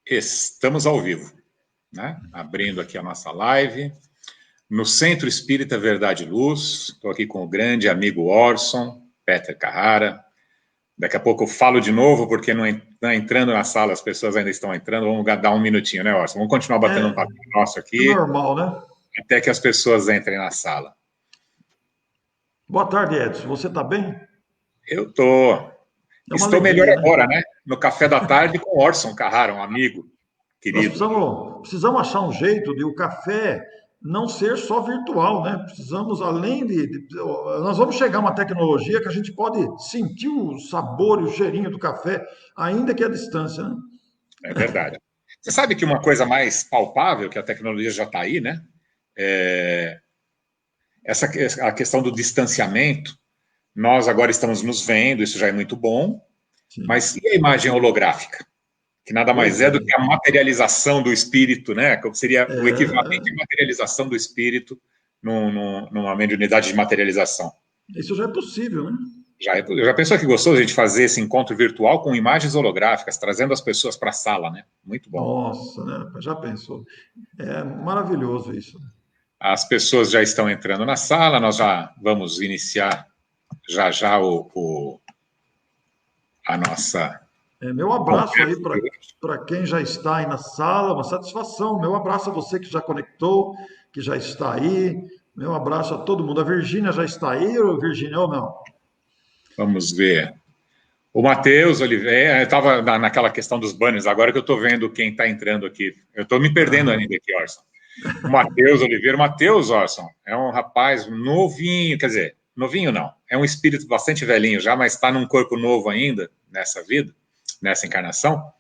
Estamos ao vivo, né? Abrindo aqui a nossa live, no Centro Espírita Verdade e Luz. Estou aqui com o grande amigo Orson, Peter Carrara. Daqui a pouco eu falo de novo, porque não entrando na sala, as pessoas ainda estão entrando. Vamos dar um minutinho, né, Orson? Vamos continuar batendo um papo nosso aqui. É normal, né? Até que as pessoas entrem na sala. Boa tarde, Edson. Você está bem? Eu estou. Estou melhor alegria, agora, né? No café da tarde com Orson Carrara, um amigo Nós querido. precisamos achar um jeito de o café não ser só virtual, né? Precisamos, além nós vamos chegar a uma tecnologia que a gente pode sentir o sabor e o cheirinho do café, ainda que à distância, né? É verdade. Você sabe que uma coisa mais palpável, que a tecnologia já está aí, né? A questão do distanciamento. Nós agora estamos nos vendo, isso já é muito bom. Sim. Mas e a imagem holográfica? Que nada mais é do que a materialização do espírito, né? Que seria o equivalente à materialização do espírito numa mediunidade de materialização. Isso já é possível, né? Já pensou que gostoso a gente fazer esse encontro virtual com imagens holográficas, trazendo as pessoas para a sala, né? Muito bom. Nossa, né? Já pensou. É maravilhoso isso. As pessoas já estão entrando na sala, nós já vamos iniciar já a nossa... Meu abraço aí para quem já está aí na sala, uma satisfação. Meu abraço a você que já conectou, que já está aí. Meu abraço a todo mundo. A Virgínia já está aí, ou Virgínia ou não? Vamos ver. O Matheus Oliveira, eu estava naquela questão dos banners, agora que eu estou vendo quem está entrando aqui. Eu estou me perdendo ainda aqui, Orson. O Matheus Oliveira. Matheus, Orson, é um rapaz novinho, quer dizer, novinho não, é um espírito bastante velhinho já, mas está num corpo novo ainda, nessa vida, nessa encarnação.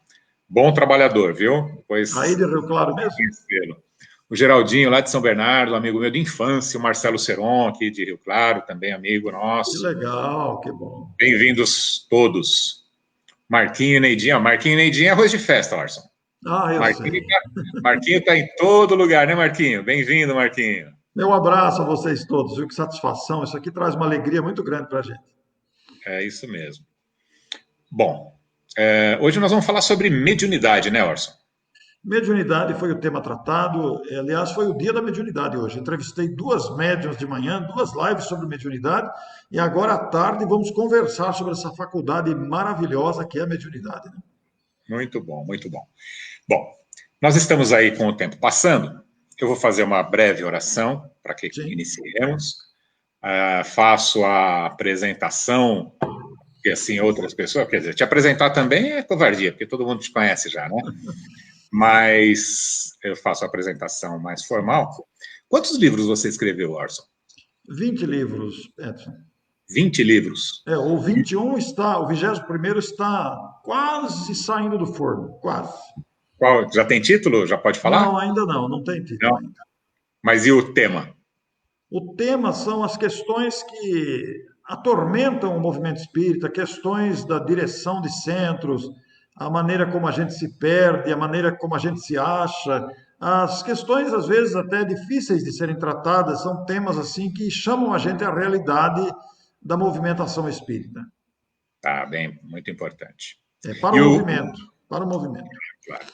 Bom trabalhador, viu? Pois, aí de Rio Claro mesmo? O Geraldinho, lá de São Bernardo, amigo meu de infância, o Marcelo Seron, aqui de Rio Claro, também amigo nosso. Que legal, que bom. Bem-vindos todos. Marquinho e Neidinha. Marquinho e Neidinha é arroz de festa, Orson. Marquinho está em todo lugar, né, Marquinho? Bem-vindo, Marquinho. Meu abraço a vocês todos, viu? Que satisfação. Isso aqui traz uma alegria muito grande para a gente. É isso mesmo. Bom, hoje nós vamos falar sobre mediunidade, né, Orson? Mediunidade foi o tema tratado, aliás, foi o dia da mediunidade hoje. Entrevistei 2 médiuns de manhã, 2 lives sobre mediunidade, e agora à tarde vamos conversar sobre essa faculdade maravilhosa que é a mediunidade. Né? Muito bom, muito bom. Bom, nós estamos aí com o tempo passando. Eu vou fazer uma breve oração para que iniciemos. Faço a apresentação, que assim outras pessoas, quer dizer, te apresentar também é covardia, porque todo mundo te conhece já, né? Mas eu faço a apresentação mais formal. Quantos livros você escreveu, Orson? 20 livros, Edson. 20 livros? O 21 está, o 21º está quase saindo do forno, quase. Qual? Já tem título? Já pode falar? Não, ainda não tem título ainda. Mas e o tema? O tema são as questões que atormentam o movimento espírita, questões da direção de centros, a maneira como a gente se perde, a maneira como a gente se acha, as questões às vezes até difíceis de serem tratadas, são temas assim que chamam a gente à realidade da movimentação espírita. Tá bem, muito importante. Para o movimento, para o movimento. Claro.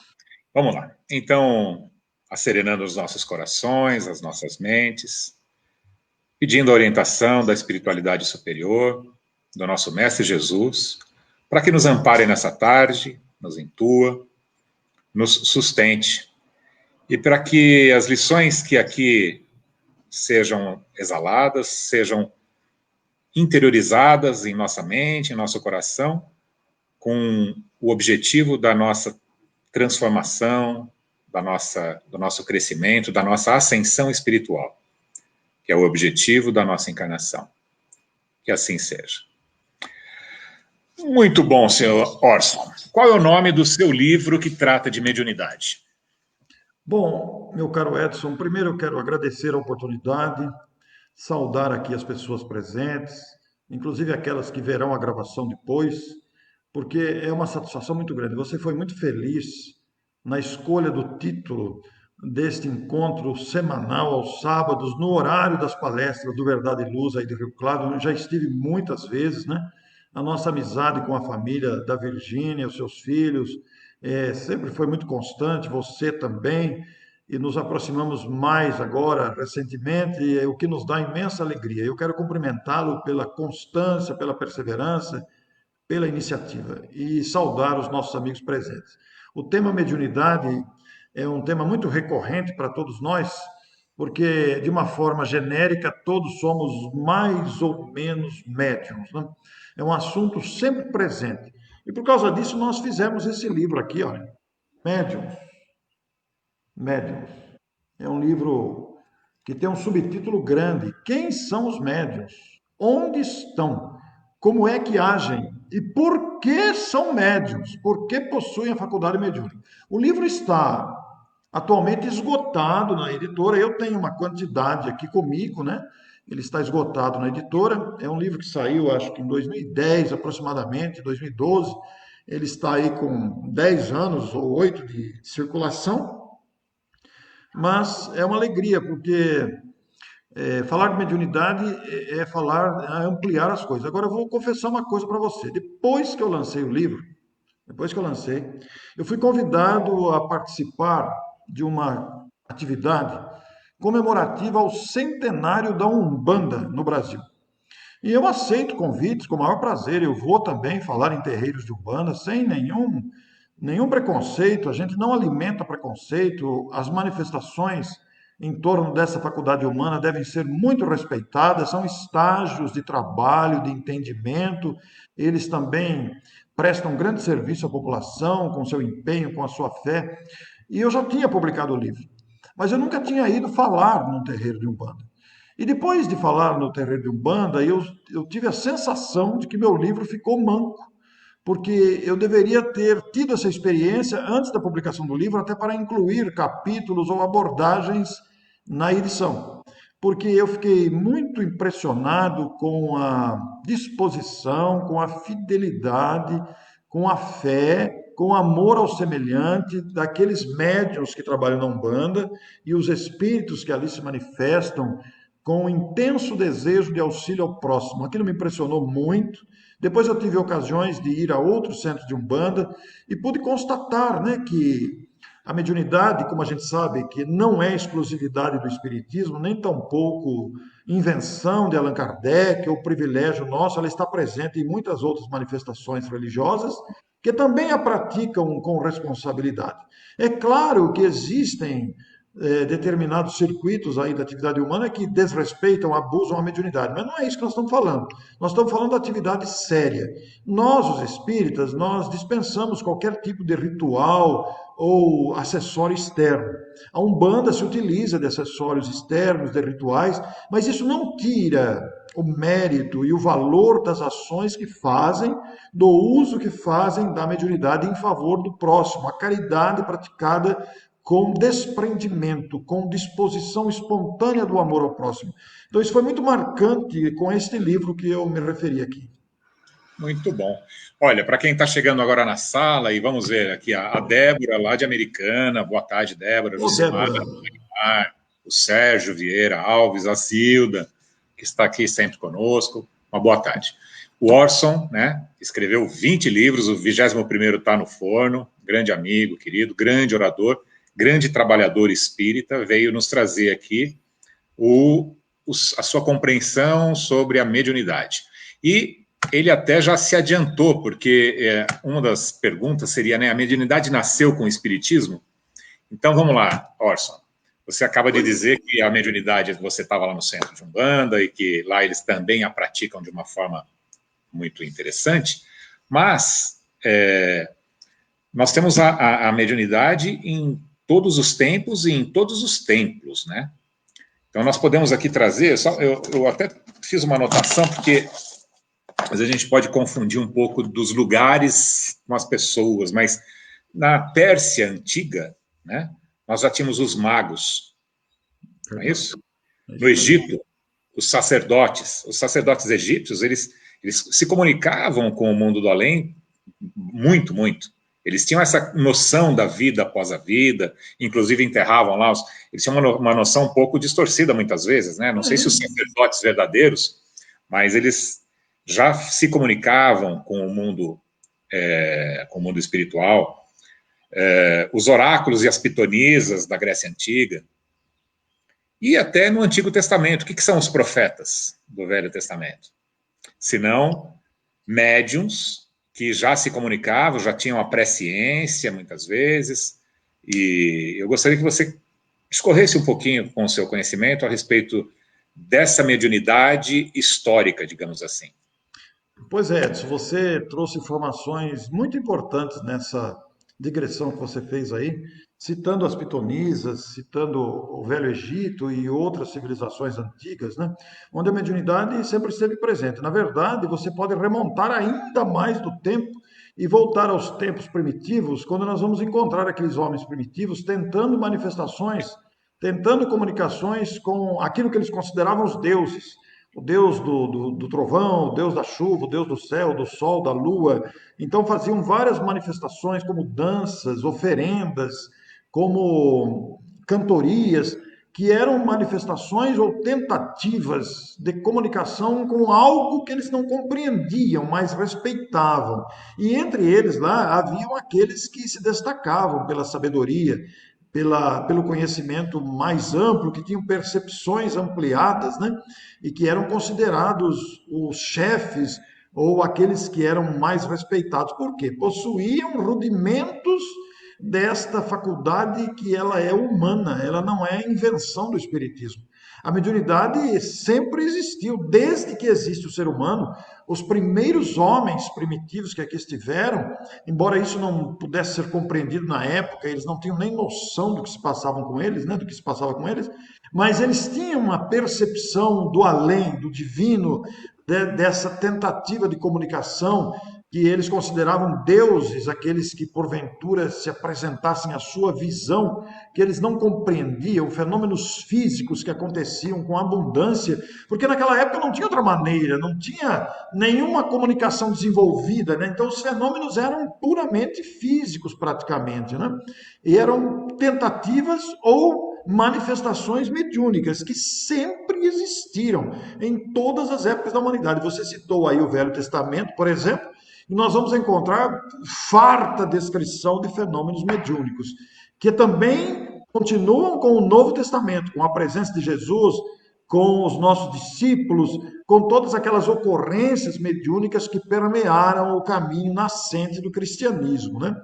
Vamos lá. Então, acerenando os nossos corações, as nossas mentes, pedindo a orientação da espiritualidade superior, do nosso Mestre Jesus, para que nos ampare nessa tarde, nos intua, nos sustente, e para que as lições que aqui sejam exaladas, sejam interiorizadas em nossa mente, em nosso coração, com o objetivo da nossa transformação, do nosso crescimento, da nossa ascensão espiritual, que é o objetivo da nossa encarnação. Que assim seja. Muito bom, senhor Orson. Qual é o nome do seu livro que trata de mediunidade? Bom, meu caro Edson, primeiro eu quero agradecer a oportunidade, saudar aqui as pessoas presentes, inclusive aquelas que verão a gravação depois, porque é uma satisfação muito grande. Você foi muito feliz na escolha do título deste encontro semanal aos sábados, no horário das palestras do Verdade e Luz aí de Rio Claro. Eu já estive muitas vezes, né? A nossa amizade com a família da Virgínia, os seus filhos, sempre foi muito constante, você também, e nos aproximamos mais agora, recentemente, o que nos dá imensa alegria. Eu quero cumprimentá-lo pela constância, pela perseverança, pela iniciativa e saudar os nossos amigos presentes. O tema mediunidade é um tema muito recorrente para todos nós, porque, de uma forma genérica, todos somos mais ou menos médiums, né? É um assunto sempre presente. E por causa disso, nós fizemos esse livro aqui, olha, Médiums, Médiums. É um livro que tem um subtítulo grande: Quem são os médiums? Onde estão? Como é que agem? E por que são médiums? Por que possuem a faculdade mediúnica? O livro está atualmente esgotado na editora. Eu tenho uma quantidade aqui comigo, né? Ele está esgotado na editora. É um livro que saiu, acho que em 2010, aproximadamente, 2012. Ele está aí com 10 anos ou 8 de circulação, mas é uma alegria, porque falar de mediunidade é falar, é ampliar as coisas. Agora eu vou confessar uma coisa para você. Depois que eu lancei, eu fui convidado a participar de uma atividade comemorativa ao centenário da Umbanda no Brasil. E eu aceito convites com o maior prazer. Eu vou também falar em terreiros de Umbanda sem nenhum preconceito. A gente não alimenta preconceito. As manifestações em torno dessa faculdade humana devem ser muito respeitadas. São estágios de trabalho, de entendimento. Eles também prestam grande serviço à população com seu empenho, com a sua fé. E eu já tinha publicado o livro, mas eu nunca tinha ido falar num terreiro de Umbanda. E depois de falar no terreiro de Umbanda, eu tive a sensação de que meu livro ficou manco, porque eu deveria ter tido essa experiência antes da publicação do livro, até para incluir capítulos ou abordagens na edição. Porque eu fiquei muito impressionado com a disposição, com a fidelidade, com a fé, com o amor ao semelhante daqueles médiuns que trabalham na Umbanda e os espíritos que ali se manifestam com um intenso desejo de auxílio ao próximo. Aquilo me impressionou muito. Depois eu tive ocasiões de ir a outros centros de Umbanda e pude constatar, né, que a mediunidade, como a gente sabe, que não é exclusividade do Espiritismo, nem tampouco invenção de Allan Kardec ou privilégio nosso, ela está presente em muitas outras manifestações religiosas que também a praticam com responsabilidade. É claro que existem determinados circuitos aí da atividade humana que desrespeitam, abusam a mediunidade. Mas não é isso que nós estamos falando. Nós estamos falando da atividade séria. Nós, os espíritas, nós dispensamos qualquer tipo de ritual ou acessório externo. A Umbanda se utiliza de acessórios externos, de rituais, mas isso não tira o mérito e o valor das ações que fazem, do uso que fazem da mediunidade em favor do próximo, a caridade praticada com desprendimento, com disposição espontânea do amor ao próximo. Então, isso foi muito marcante com este livro que eu me referi aqui. Muito bom. Olha, para quem está chegando agora na sala, e vamos ver aqui a Débora, lá de Americana. Boa tarde, Débora. Ô, Lucimar, Débora. o Sérgio Vieira Alves, a Zilda, que está aqui sempre conosco. Uma boa tarde. O Orson, né, escreveu 20 livros, o 21º está no forno. Grande amigo, querido, grande orador, grande trabalhador espírita, veio nos trazer aqui a sua compreensão sobre a mediunidade. E ele até já se adiantou, porque uma das perguntas seria, né, a mediunidade nasceu com o espiritismo? Então vamos lá, Orson. Você acaba de dizer que a mediunidade, você estava lá no centro de Umbanda e que lá eles também a praticam de uma forma muito interessante, mas nós temos a mediunidade em todos os tempos e em todos os templos, né? Então nós podemos aqui trazer, eu até fiz uma anotação, porque às vezes a gente pode confundir um pouco dos lugares com as pessoas, mas na Pérsia antiga, né, nós já tínhamos os magos, não é isso? No Egito, os sacerdotes egípcios, eles se comunicavam com o mundo do além muito, muito. Eles tinham essa noção da vida após a vida, inclusive enterravam lá, eles tinham uma noção um pouco distorcida muitas vezes, né? Não sei se os sacerdotes verdadeiros, mas eles já se comunicavam com o mundo espiritual. os oráculos e as pitonisas da Grécia Antiga, e até no Antigo Testamento. O que são os profetas do Velho Testamento? Senão médiums que já se comunicavam, já tinham a presciência, muitas vezes, e eu gostaria que você escorresse um pouquinho com o seu conhecimento a respeito dessa mediunidade histórica, digamos assim. Pois é, Edson, você trouxe informações muito importantes nessa digressão que você fez aí, citando as pitonisas, citando o Velho Egito e outras civilizações antigas, né? Onde a mediunidade sempre esteve presente. Na verdade, você pode remontar ainda mais do tempo e voltar aos tempos primitivos, quando nós vamos encontrar aqueles homens primitivos tentando manifestações, tentando comunicações com aquilo que eles consideravam os deuses, o Deus do trovão, o Deus da chuva, o Deus do céu, do sol, da lua. Então faziam várias manifestações, como danças, oferendas, como cantorias, que eram manifestações ou tentativas de comunicação com algo que eles não compreendiam, mas respeitavam. E entre eles lá haviam aqueles que se destacavam pela sabedoria, pelo conhecimento mais amplo, que tinham percepções ampliadas, né? E que eram considerados os chefes ou aqueles que eram mais respeitados. Por quê? Possuíam rudimentos desta faculdade que ela é humana, ela não é invenção do espiritismo. A mediunidade sempre existiu, desde que existe o ser humano. Os primeiros homens primitivos que aqui estiveram, embora isso não pudesse ser compreendido na época, eles não tinham nem noção do que se passava com eles, né, do que se passava com eles, mas eles tinham uma percepção do além, do divino, dessa tentativa de comunicação que eles consideravam deuses, aqueles que porventura se apresentassem à sua visão, que eles não compreendiam, fenômenos físicos que aconteciam com abundância, porque naquela época não tinha outra maneira, não tinha nenhuma comunicação desenvolvida, né? Então os fenômenos eram puramente físicos praticamente, né? E eram tentativas ou manifestações mediúnicas que sempre existiram em todas as épocas da humanidade. Você citou aí o Velho Testamento, por exemplo, e nós vamos encontrar farta descrição de fenômenos mediúnicos, que também continuam com o Novo Testamento, com a presença de Jesus, com os nossos discípulos, com todas aquelas ocorrências mediúnicas que permearam o caminho nascente do cristianismo, né?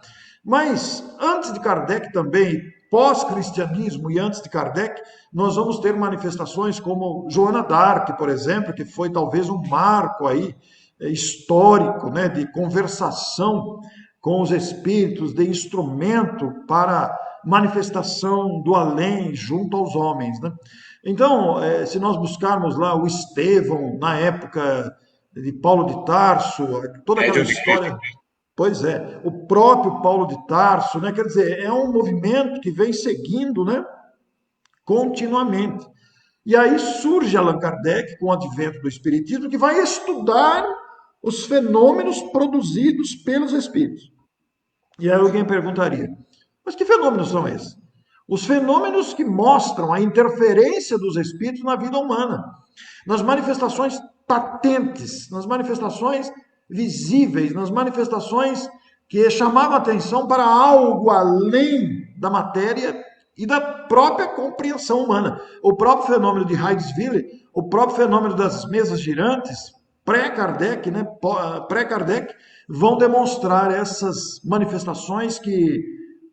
Mas antes de Kardec também, pós-cristianismo e antes de Kardec, nós vamos ter manifestações como Joana d'Arc, por exemplo, que foi talvez um marco aí histórico, né, de conversação com os espíritos, de instrumento para manifestação do além junto aos homens, né? Então, se nós buscarmos lá o Estevão, na época de Paulo de Tarso, toda aquela história. Pois é, o próprio Paulo de Tarso, né? Quer dizer, é um movimento que vem seguindo, né, continuamente. E aí surge Allan Kardec, com o advento do Espiritismo, que vai estudar os fenômenos produzidos pelos espíritos. E aí alguém perguntaria, mas que fenômenos são esses? Os fenômenos que mostram a interferência dos espíritos na vida humana, nas manifestações patentes, nas manifestações visíveis, nas manifestações que chamavam atenção para algo além da matéria e da própria compreensão humana. O próprio fenômeno de Hydesville, o próprio fenômeno das mesas girantes, pré-Kardec, né, pré-Kardec, vão demonstrar essas manifestações que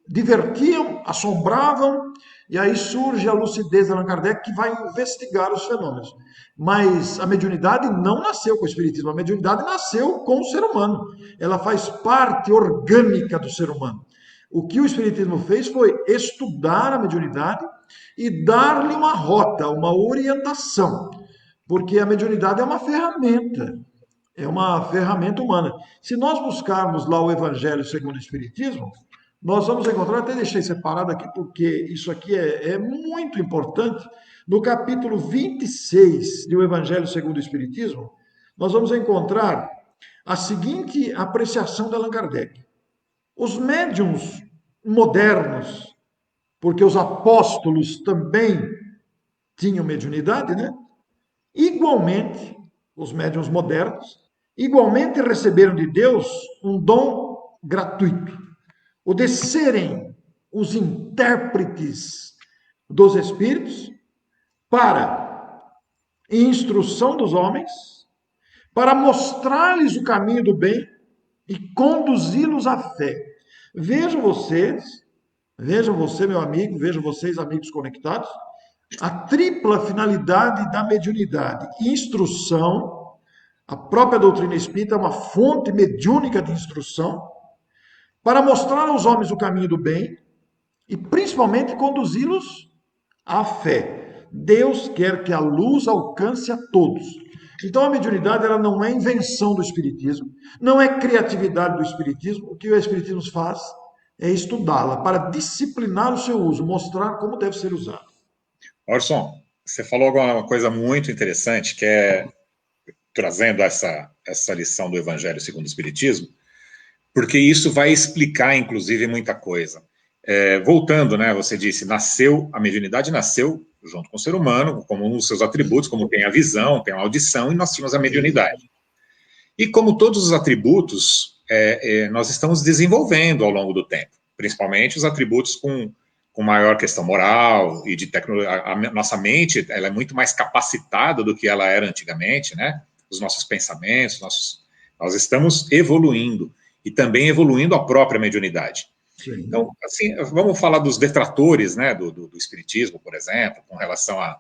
divertiam, assombravam, e aí surge a lucidez de Allan Kardec, que vai investigar os fenômenos. Mas a mediunidade não nasceu com o espiritismo, a mediunidade nasceu com o ser humano. Ela faz parte orgânica do ser humano. O que o espiritismo fez foi estudar a mediunidade e dar-lhe uma rota, uma orientação, porque a mediunidade é uma ferramenta humana. Se nós buscarmos lá o Evangelho segundo o Espiritismo, nós vamos encontrar, até deixei separado aqui, porque isso aqui é muito importante, no capítulo 26 do Evangelho segundo o Espiritismo, nós vamos encontrar a seguinte apreciação de Allan Kardec. Os médiuns modernos, porque os apóstolos também tinham mediunidade, né? Igualmente, os médiuns modernos, igualmente receberam de Deus um dom gratuito, ou de serem os intérpretes dos Espíritos para instrução dos homens, para mostrar-lhes o caminho do bem e conduzi-los à fé. Vejam vocês, vejam você, meu amigo, vejam vocês, amigos conectados, a tripla finalidade da mediunidade: instrução, a própria doutrina espírita é uma fonte mediúnica de instrução, para mostrar aos homens o caminho do bem e principalmente conduzi-los à fé. Deus quer que a luz alcance a todos. Então a mediunidade ela não é invenção do espiritismo, não é criatividade do espiritismo. O que o espiritismo faz é estudá-la para disciplinar o seu uso, mostrar como deve ser usado. Orson, você falou alguma coisa muito interessante, que é trazendo essa lição do Evangelho segundo o Espiritismo, porque isso vai explicar, inclusive, muita coisa. Voltando, né, você disse, a mediunidade nasceu junto com o ser humano, como um dos seus atributos, como tem a visão, tem a audição, e nós tínhamos a mediunidade. E como todos os atributos, nós estamos desenvolvendo ao longo do tempo, principalmente os atributos com maior questão moral e de tecnologia. A nossa mente ela é muito mais capacitada do que ela era antigamente, né? Os nossos pensamentos, nós estamos evoluindo e também evoluindo a própria mediunidade. Sim. Então, assim, vamos falar dos detratores, né, do espiritismo, por exemplo, com relação a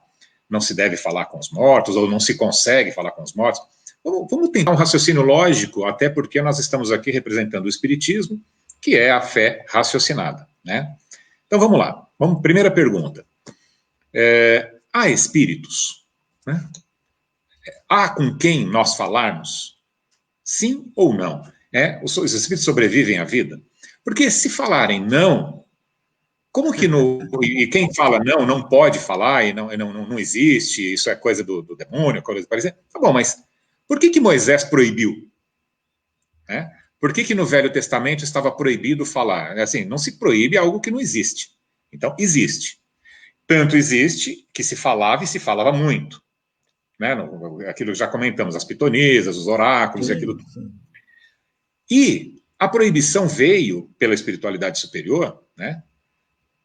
não se deve falar com os mortos ou não se consegue falar com os mortos. Vamos tentar um raciocínio lógico, até porque nós estamos aqui representando o espiritismo, que é a fé raciocinada, né? Então, vamos lá. Primeira pergunta. Há espíritos? Né? Há com quem nós falarmos? Sim ou não? Os espíritos sobrevivem à vida? Porque se falarem não, como que e quem fala não, não pode falar, e não existe, isso é coisa do demônio, coisa parecida. Tá bom, mas por que Moisés proibiu? Por que no Velho Testamento estava proibido falar? Assim, não se proíbe algo que não existe. Então, existe. Tanto existe que se falava e se falava muito. Né? Aquilo que já comentamos, as pitonisas, os oráculos, sim, e aquilo tudo. E a proibição veio pela espiritualidade superior, né?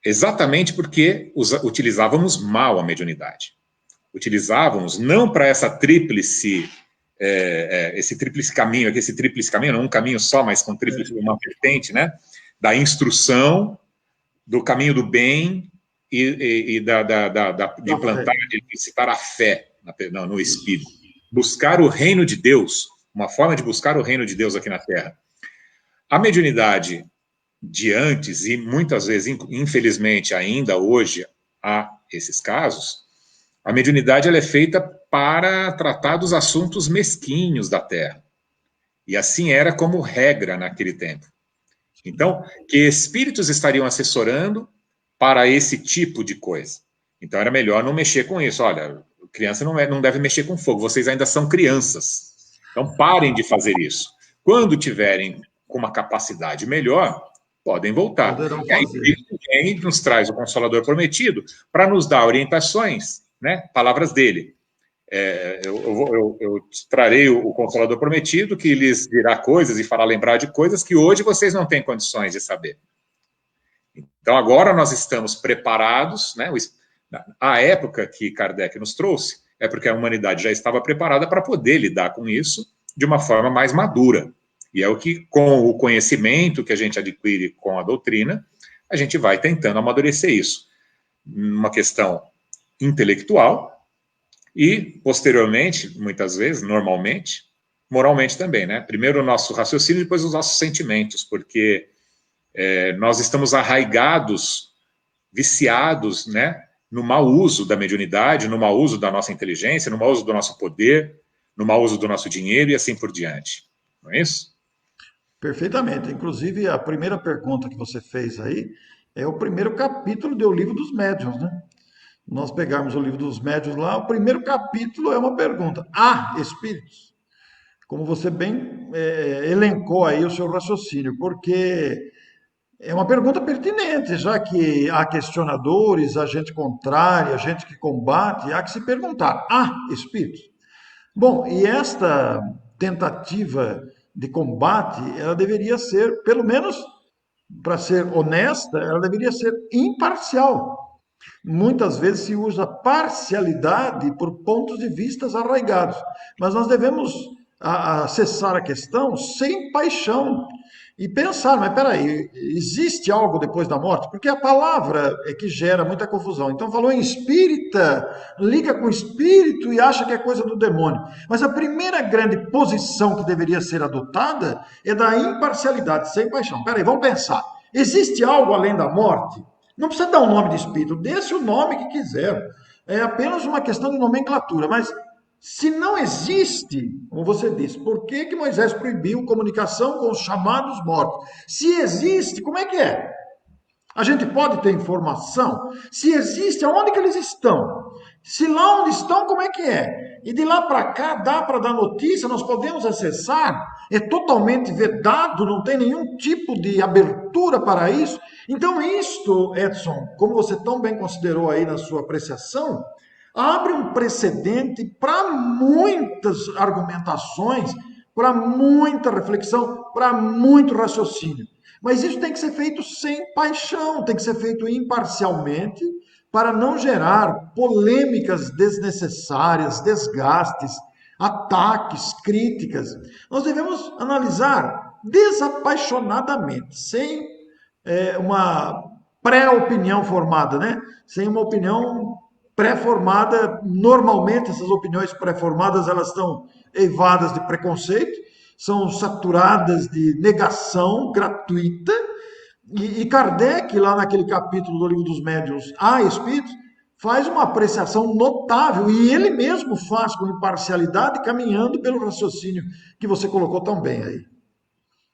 Exatamente porque utilizávamos mal a mediunidade. Utilizávamos não para essa tríplice, esse tríplice caminho, não um caminho só, mas com tríplice, uma vertente, né? Da instrução, do caminho do bem e de implantar, de citar a fé no Espírito. Buscar o reino de Deus, uma forma de buscar o reino de Deus aqui na Terra. A mediunidade de antes, e muitas vezes, infelizmente, ainda hoje, há esses casos, a mediunidade ela é feita para tratar dos assuntos mesquinhos da Terra. E assim era como regra naquele tempo. Então, que espíritos estariam assessorando para esse tipo de coisa? Então, era melhor não mexer com isso. Olha, criança não deve mexer com fogo, vocês ainda são crianças. Então, parem de fazer isso. Quando tiverem com uma capacidade melhor, podem voltar. E aí nos traz o Consolador Prometido para nos dar orientações, né? Palavras dele. Eu trarei o Consolador Prometido, que lhes dirá coisas e fará lembrar de coisas que hoje vocês não têm condições de saber. Então, agora nós estamos preparados, né? A época que Kardec nos trouxe é porque a humanidade já estava preparada para poder lidar com isso de uma forma mais madura. E é o que, com o conhecimento que a gente adquire com a doutrina, a gente vai tentando amadurecer isso. Uma questão intelectual e, posteriormente, muitas vezes, normalmente, moralmente também, né? Primeiro o nosso raciocínio, depois os nossos sentimentos, porque nós estamos arraigados, viciados, né? No mau uso da mediunidade, no mau uso da nossa inteligência, no mau uso do nosso poder, no mau uso do nosso dinheiro e assim por diante. Não é isso? Perfeitamente. Inclusive, a primeira pergunta que você fez aí é o primeiro capítulo do Livro dos Médiuns, né? Nós pegarmos o Livro dos Médiuns lá, o primeiro capítulo é uma pergunta. Há espíritos? Como você bem elencou aí o seu raciocínio, porque é uma pergunta pertinente, já que há questionadores, há gente contrária, gente que combate, há que se perguntar: há espíritos? Bom, e esta tentativa de combate, ela deveria ser, pelo menos, para ser honesta, ela deveria ser imparcial. Muitas vezes se usa parcialidade por pontos de vista arraigados, mas nós devemos acessar a questão sem paixão e pensar, mas peraí, existe algo depois da morte? Porque a palavra é que gera muita confusão. Então falou em espírita, liga com espírito e acha que é coisa do demônio. Mas a primeira grande posição que deveria ser adotada é da imparcialidade, sem paixão. Peraí, vamos pensar. Existe algo além da morte? Não precisa dar um nome de espírito, dê-se o nome que quiser. É apenas uma questão de nomenclatura. Mas se não existe, como você disse, por que que Moisés proibiu comunicação com os chamados mortos? Se existe, como é que é? A gente pode ter informação? Se existe, aonde que eles estão? Se lá onde estão, como é que é? E de lá para cá, dá para dar notícia, nós podemos acessar? É totalmente vedado, não tem nenhum tipo de abertura para isso. Então, isto, Edson, como você tão bem considerou aí na sua apreciação, abre um precedente para muitas argumentações, para muita reflexão, para muito raciocínio. Mas isso tem que ser feito sem paixão, tem que ser feito imparcialmente, para não gerar polêmicas desnecessárias, desgastes, ataques, críticas. Nós devemos analisar desapaixonadamente, sem uma pré-opinião formada, né? Sem uma opinião pré-formada. Normalmente essas opiniões pré-formadas elas estão eivadas de preconceito, são saturadas de negação gratuita. E Kardec, lá naquele capítulo do Livro dos Médiuns, Há Espíritos, faz uma apreciação notável, e ele mesmo faz com imparcialidade, caminhando pelo raciocínio que você colocou tão bem aí.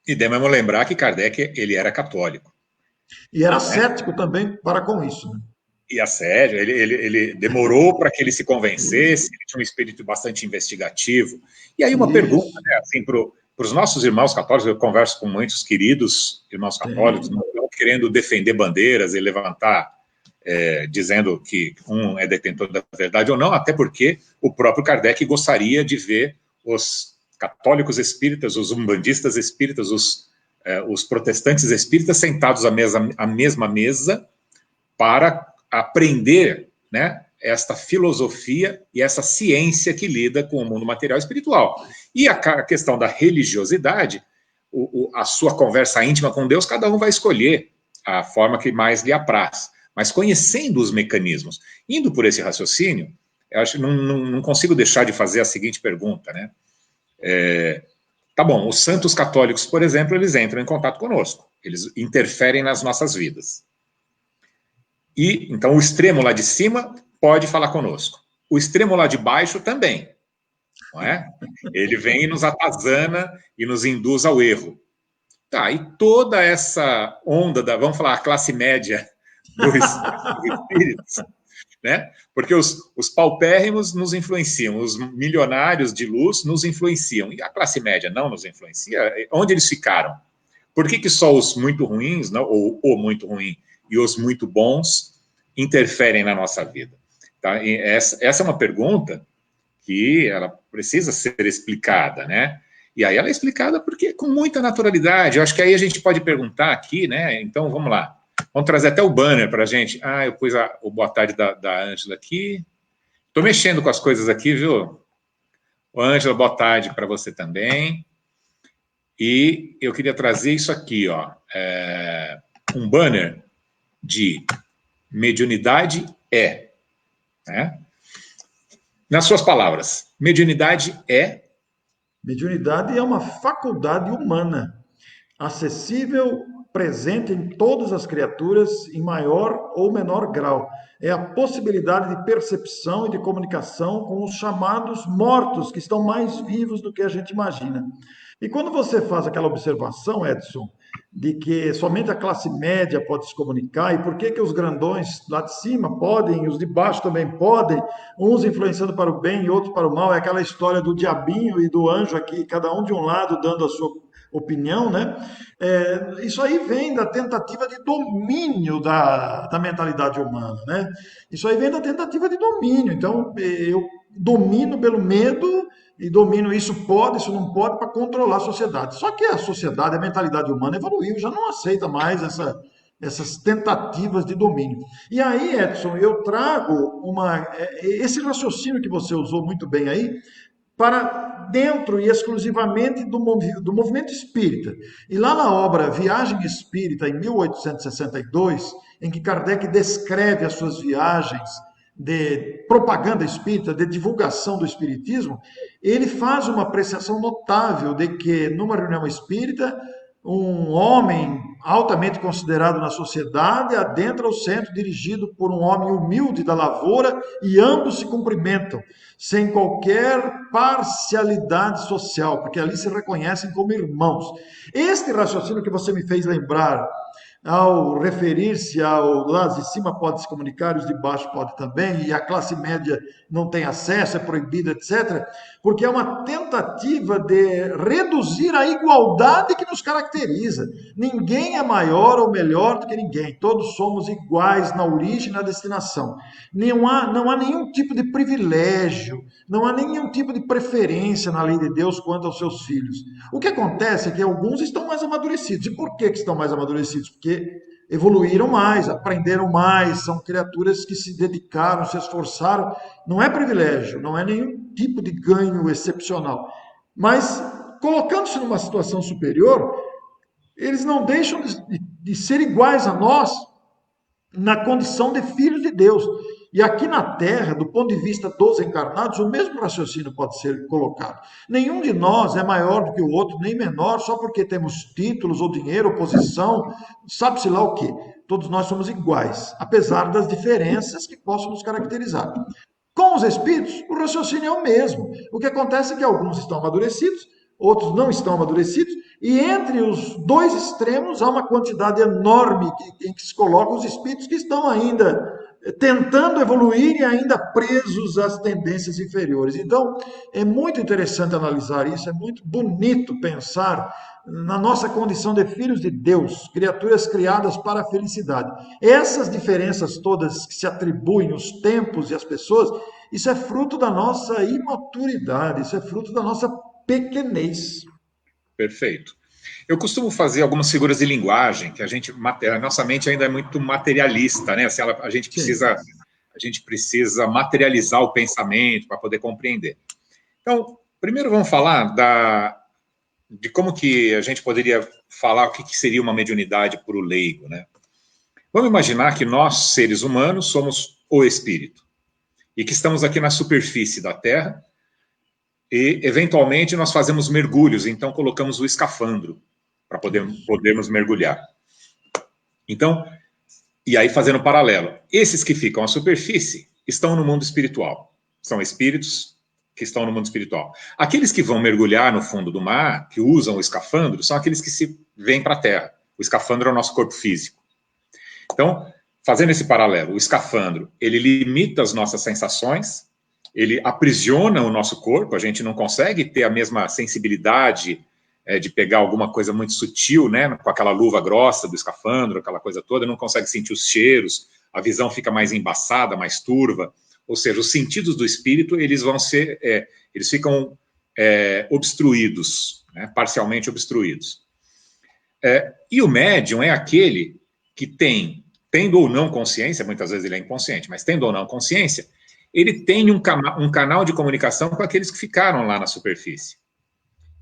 E devemos lembrar que Kardec ele era católico. E era Né? cético também para com isso. Né? E a sério, ele demorou para que ele se convencesse, ele tinha um espírito bastante investigativo. E aí uma pergunta, Isso, né, assim, para os nossos irmãos católicos, eu converso com muitos queridos irmãos católicos, sim. não estão querendo defender bandeiras e levantar, dizendo que um é detentor da verdade ou não, até porque o próprio Kardec gostaria de ver os católicos espíritas, os umbandistas espíritas, os protestantes espíritas sentados à mesma mesa para aprender, né, esta filosofia e essa ciência que lida com o mundo material e espiritual. E a questão da religiosidade, a sua conversa íntima com Deus, cada um vai escolher a forma que mais lhe apraz. Mas conhecendo os mecanismos, indo por esse raciocínio, eu acho que não consigo deixar de fazer a seguinte pergunta, né? Tá bom, os santos católicos, por exemplo, eles entram em contato conosco, eles interferem nas nossas vidas. E, então, o extremo lá de cima pode falar conosco. O extremo lá de baixo também, não é? Ele vem e nos atazana e nos induz ao erro. Tá, e toda essa onda vamos falar, a classe média dos espíritos, né? Porque os paupérrimos nos influenciam, os milionários de luz nos influenciam, e a classe média não nos influencia. Onde eles ficaram? Por que só os muito ruins, não, ou o muito ruim, e os muito bons interferem na nossa vida? Tá? E essa é uma pergunta que ela precisa ser explicada, né? E aí ela é explicada porque com muita naturalidade. Eu acho que aí a gente pode perguntar aqui, né? Então vamos lá. Vamos trazer até o banner para a gente. Eu pus o boa tarde da Ângela aqui. Estou mexendo com as coisas aqui, viu? Ângela, boa tarde para você também. E eu queria trazer isso aqui, ó. Um banner de mediunidade né? Nas suas palavras, mediunidade é? Mediunidade é uma faculdade humana, acessível, presente em todas as criaturas, em maior ou menor grau. É a possibilidade de percepção e de comunicação com os chamados mortos, que estão mais vivos do que a gente imagina. E quando você faz aquela observação, Edson, de que somente a classe média pode se comunicar, e por que que os grandões lá de cima podem, e os de baixo também podem, uns influenciando para o bem e outros para o mal, é aquela história do diabinho e do anjo aqui, cada um de um lado dando a sua opinião, né? Isso aí vem da tentativa de domínio da mentalidade humana, né? Isso aí vem da tentativa de domínio. Então, eu domino pelo medo e dominam isso pode, isso não pode, para controlar a sociedade. Só que a sociedade, a mentalidade humana evoluiu, já não aceita mais essas tentativas de domínio. E aí, Edson, eu trago esse raciocínio que você usou muito bem aí, para dentro e exclusivamente do movimento espírita. E lá na obra Viagem Espírita, em 1862, em que Kardec descreve as suas viagens de propaganda espírita, de divulgação do espiritismo, ele faz uma apreciação notável de que, numa reunião espírita, um homem altamente considerado na sociedade adentra o centro dirigido por um homem humilde da lavoura e ambos se cumprimentam, sem qualquer parcialidade social, porque ali se reconhecem como irmãos. Este raciocínio que você me fez lembrar ao referir-se ao lá de cima pode se comunicar, os de baixo pode também, e a classe média não tem acesso, é proibida, etc., porque é uma tentativa de reduzir a igualdade que nos caracteriza. Ninguém é maior ou melhor do que ninguém, todos somos iguais na origem e na destinação. Não há nenhum tipo de privilégio, não há nenhum tipo de preferência na lei de Deus quanto aos seus filhos. O que acontece é que alguns estão mais amadurecidos. E por que estão mais amadurecidos? Porque evoluíram mais, aprenderam mais, são criaturas que se dedicaram, se esforçaram. Não é privilégio, não é nenhum tipo de ganho excepcional. Mas, colocando-se numa situação superior, eles não deixam de ser iguais a nós na condição de filhos de Deus. E aqui na Terra, do ponto de vista dos encarnados, o mesmo raciocínio pode ser colocado. Nenhum de nós é maior do que o outro, nem menor, só porque temos títulos ou dinheiro, ou posição, sabe-se lá o quê. Todos nós somos iguais, apesar das diferenças que possam nos caracterizar. Com os espíritos, o raciocínio é o mesmo. O que acontece é que alguns estão amadurecidos, outros não estão amadurecidos, e entre os dois extremos há uma quantidade enorme em que se colocam os espíritos que estão ainda tentando evoluir e ainda presos às tendências inferiores. Então, é muito interessante analisar isso, é muito bonito pensar na nossa condição de filhos de Deus, criaturas criadas para a felicidade. Essas diferenças todas que se atribuem os tempos e as pessoas, isso é fruto da nossa imaturidade, isso é fruto da nossa pequenez. Perfeito. Eu costumo fazer algumas figuras de linguagem que a nossa mente ainda é muito materialista, né? Assim, a gente precisa materializar o pensamento para poder compreender. Então, primeiro vamos falar de como que a gente poderia falar o que seria uma mediunidade para o leigo, né? Vamos imaginar que nós, seres humanos, somos o espírito e que estamos aqui na superfície da Terra e, eventualmente, nós fazemos mergulhos, então colocamos o escafandro para podermos mergulhar. Então, e aí fazendo paralelo, esses que ficam à superfície estão no mundo espiritual, são espíritos que estão no mundo espiritual. Aqueles que vão mergulhar no fundo do mar, que usam o escafandro, são aqueles que se vêm para a Terra. O escafandro é o nosso corpo físico. Então, fazendo esse paralelo, o escafandro, ele limita as nossas sensações, ele aprisiona o nosso corpo, a gente não consegue ter a mesma sensibilidade de pegar alguma coisa muito sutil, né, com aquela luva grossa do escafandro, aquela coisa toda, não consegue sentir os cheiros, a visão fica mais embaçada, mais turva, ou seja, os sentidos do espírito, eles ficam obstruídos, né, parcialmente obstruídos. E o médium é aquele que tendo ou não consciência, muitas vezes ele é inconsciente, mas tendo ou não consciência, ele tem um canal de comunicação com aqueles que ficaram lá na superfície.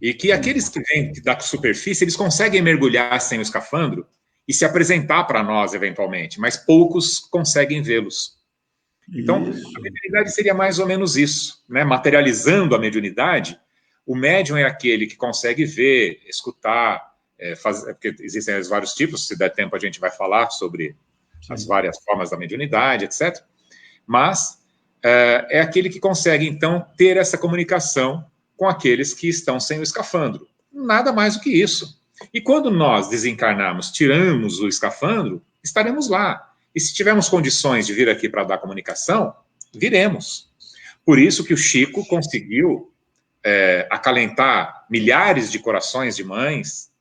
E que aqueles que vêm da superfície, eles conseguem mergulhar sem o escafandro e se apresentar para nós, eventualmente, mas poucos conseguem vê-los. Então, a mediunidade seria mais ou menos isso, né? Materializando a mediunidade, o médium é aquele que consegue ver, escutar, porque existem vários tipos, se der tempo a gente vai falar sobre as várias formas da mediunidade, etc. Mas é aquele que consegue, então, ter essa comunicação com aqueles que estão sem o escafandro. Nada mais do que isso. E quando nós desencarnarmos, tiramos o escafandro, estaremos lá. E se tivermos condições de vir aqui para dar comunicação, viremos. Por isso que o Chico conseguiu acalentar milhares de corações de mães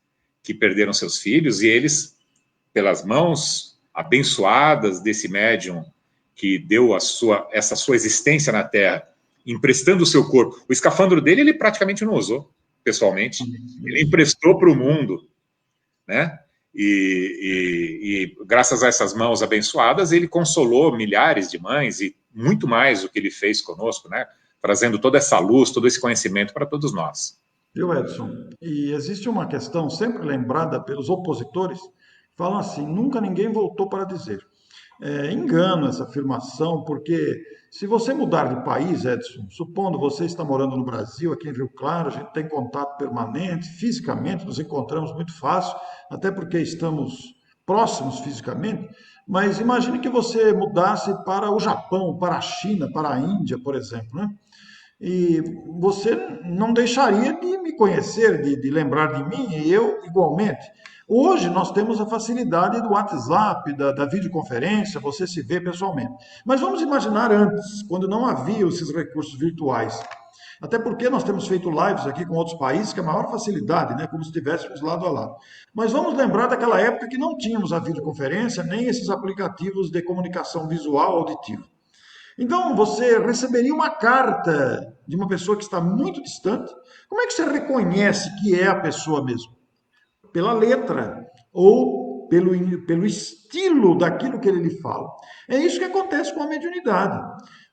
que perderam seus filhos, e eles, pelas mãos abençoadas desse médium que deu essa sua existência na Terra emprestando o seu corpo. O escafandro dele ele praticamente não usou, pessoalmente. Ele emprestou para o mundo, né? E graças a essas mãos abençoadas, ele consolou milhares de mães e muito mais do que ele fez conosco, né? Trazendo toda essa luz, todo esse conhecimento para todos nós. Viu, Edson? E existe uma questão sempre lembrada pelos opositores, falam assim, nunca ninguém voltou para dizer. É engano essa afirmação, porque se você mudar de país, Edson, supondo você está morando no Brasil, aqui em Rio Claro, a gente tem contato permanente, fisicamente, nos encontramos muito fácil, até porque estamos próximos fisicamente, mas imagine que você mudasse para o Japão, para a China, para a Índia, por exemplo, né? E você não deixaria de me conhecer, de lembrar de mim, e eu igualmente. Hoje nós temos a facilidade do WhatsApp, da videoconferência, você se vê pessoalmente. Mas vamos imaginar antes, quando não havia esses recursos virtuais. Até porque nós temos feito lives aqui com outros países com a maior facilidade, né? Como se estivéssemos lado a lado. Mas vamos lembrar daquela época que não tínhamos a videoconferência, nem esses aplicativos de comunicação visual auditiva. Então, você receberia uma carta de uma pessoa que está muito distante. Como é que você reconhece que é a pessoa mesmo? Pela letra ou pelo estilo daquilo que ele lhe fala. É isso que acontece com a mediunidade.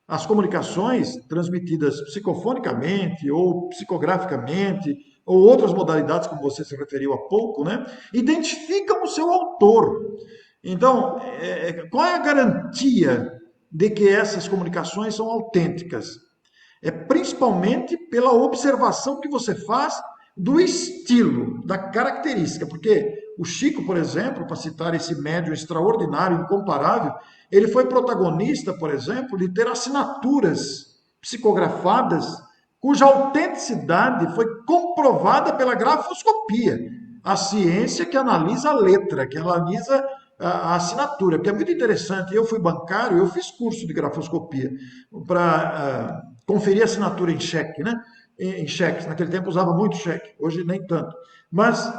As comunicações transmitidas psicofonicamente ou psicograficamente, ou outras modalidades, como você se referiu há pouco, né, identificam o seu autor. Então, qual é a garantia de que essas comunicações são autênticas? É principalmente pela observação que você faz do estilo, da característica, porque o Chico, por exemplo, para citar esse médium extraordinário, incomparável, ele foi protagonista, por exemplo, de ter assinaturas psicografadas cuja autenticidade foi comprovada pela grafoscopia, a ciência que analisa a letra, que analisa a assinatura, que é muito interessante. Eu fui bancário, eu fiz curso de grafoscopia para conferir assinatura em cheque, né? Em cheques. Naquele tempo usava muito cheque, hoje nem tanto. Mas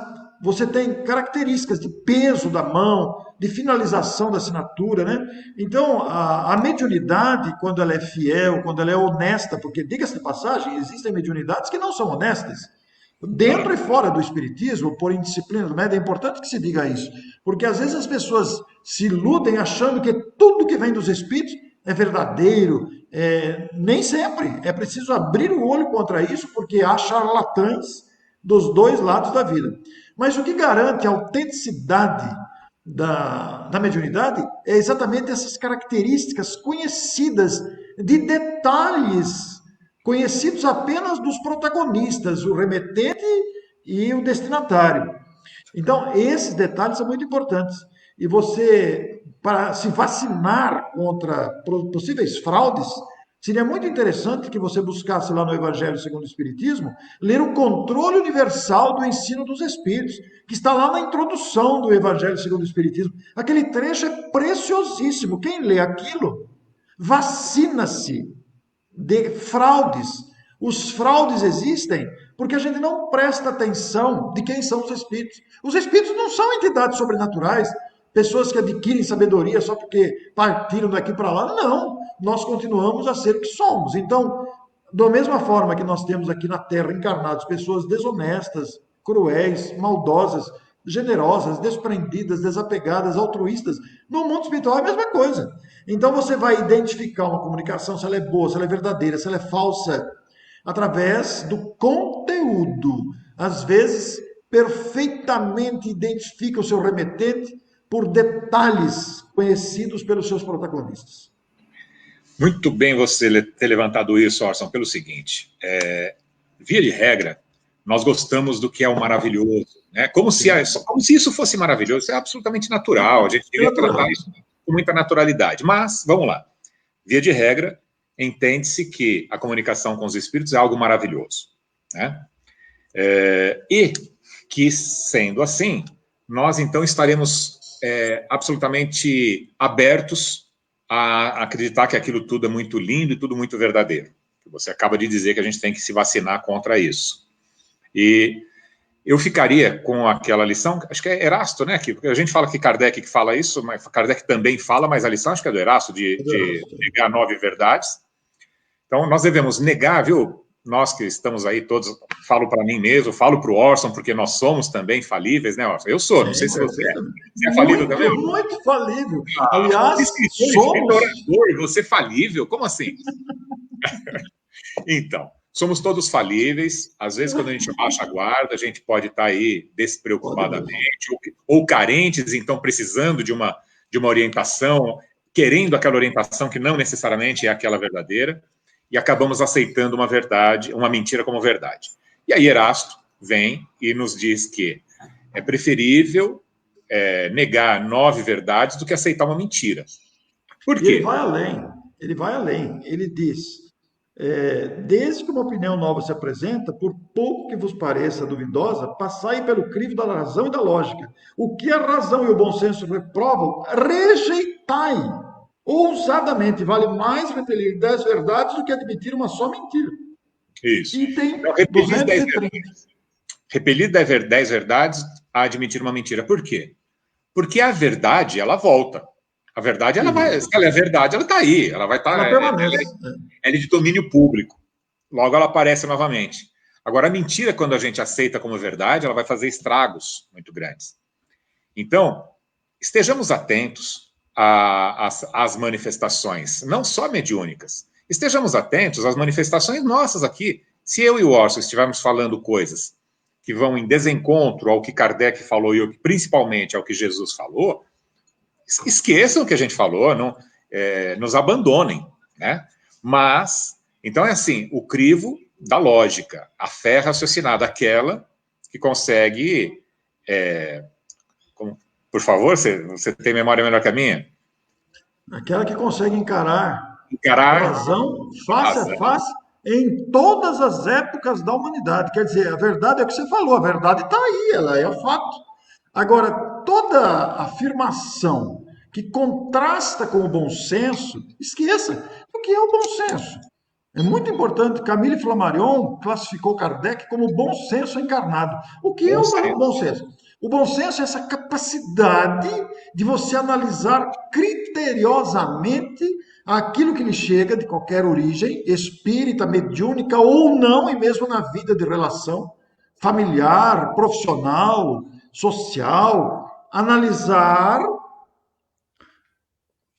você tem características de peso da mão, de finalização da assinatura, né? Então, a mediunidade, quando ela é fiel, quando ela é honesta, porque, diga-se de passagem, existem mediunidades que não são honestas, dentro e fora do espiritismo, por indisciplina do médium, é importante que se diga isso, porque às vezes as pessoas se iludem achando que tudo que vem dos espíritos é verdadeiro, nem sempre. É preciso abrir o olho contra isso, porque há charlatães dos dois lados da vida. Mas o que garante a autenticidade da mediunidade é exatamente essas características conhecidas de detalhes conhecidos apenas dos protagonistas, o remetente e o destinatário. Então, esses detalhes são muito importantes. E você, para se vacinar contra possíveis fraudes, seria muito interessante que você buscasse lá no Evangelho segundo o Espiritismo, ler o controle universal do ensino dos Espíritos, que está lá na introdução do Evangelho segundo o Espiritismo. Aquele trecho é preciosíssimo. Quem lê aquilo, vacina-se de fraudes. Os fraudes existem porque a gente não presta atenção de quem são os espíritos. Os espíritos não são entidades sobrenaturais, pessoas que adquirem sabedoria só porque partiram daqui para lá. Não, nós continuamos a ser o que somos. Então, da mesma forma que nós temos aqui na Terra encarnados pessoas desonestas, cruéis, maldosas, generosas, desprendidas, desapegadas, altruístas, no mundo espiritual é a mesma coisa. Então você vai identificar uma comunicação, se ela é boa, se ela é verdadeira, se ela é falsa, através do conteúdo. Às vezes, perfeitamente identifica o seu remetente por detalhes conhecidos pelos seus protagonistas. Muito bem você ter levantado isso, Orson, pelo seguinte, via de regra, nós gostamos do que é o maravilhoso, né? Como se isso fosse maravilhoso, isso é absolutamente natural, a gente deveria tratar isso com muita naturalidade. Mas, vamos lá, via de regra, entende-se que a comunicação com os espíritos é algo maravilhoso, né? E que, sendo assim, nós então estaremos absolutamente abertos a acreditar que aquilo tudo é muito lindo e tudo muito verdadeiro. Você acaba de dizer que a gente tem que se vacinar contra isso. E eu ficaria com aquela lição, acho que é Erasto, né? Que a gente fala que Kardec que fala isso, mas Kardec também fala, mas a lição acho que é do Erasto, de negar 9 verdades. Então, nós devemos negar, viu? Nós que estamos aí todos, falo para mim mesmo, falo para o Orson, porque nós somos também falíveis, né, Orson? Eu sou, não sei Sim, se você é. perfeitamente. Você é falível também? Muito falível. Aliás, Escritor, somos. orador, você é falível? Como assim? Então, somos todos falíveis. Às vezes, quando a gente baixa a guarda, a gente pode estar aí despreocupadamente, ou carentes, então precisando de uma orientação, querendo aquela orientação que não necessariamente é aquela verdadeira, e acabamos aceitando uma verdade, uma mentira como verdade. E aí Erasto vem e nos diz que é preferível negar 9 verdades do que aceitar uma mentira. Por E ele quê? vai além. Ele vai além. Ele diz: desde que uma opinião nova se apresenta, por pouco que vos pareça duvidosa, passai pelo crivo da razão e da lógica. O que a razão e o bom senso reprovam, rejeitai. Ousadamente, vale mais repelir 10 verdades do que admitir uma só mentira. Isso. Item Então, repelir 10 230. verdades. Repelir 10 verdades a admitir uma mentira. Por quê? Porque a verdade, ela volta. A verdade, ela vai. Se ela é verdade, ela está aí. Ela vai estar. Ela permanece. Ela é de domínio público. Logo, ela aparece novamente. Agora, a mentira, quando a gente aceita como verdade, ela vai fazer estragos muito grandes. Então, estejamos atentos às manifestações, não só mediúnicas. Estejamos atentos às manifestações nossas aqui. Se eu e o Orson estivermos falando coisas que vão em desencontro ao que Kardec falou e principalmente ao que Jesus falou, esqueçam o que a gente falou, não, nos abandonem, né? Mas, então é assim, o crivo da lógica, a fé raciocinada, aquela que consegue, por favor, você tem memória melhor que a minha? Aquela que consegue encarar a Encarar razão face a face em todas as épocas da humanidade. Quer dizer, a verdade é o que você falou, a verdade está aí, ela é o fato. Agora, toda afirmação que contrasta com o bom senso, esqueça o que é o bom senso. É muito importante, Camille Flammarion classificou Kardec como bom senso encarnado. O que é o bom senso? O bom senso é essa capacidade de você analisar criteriosamente aquilo que lhe chega de qualquer origem, espírita, mediúnica ou não, e mesmo na vida de relação familiar, profissional, social, analisar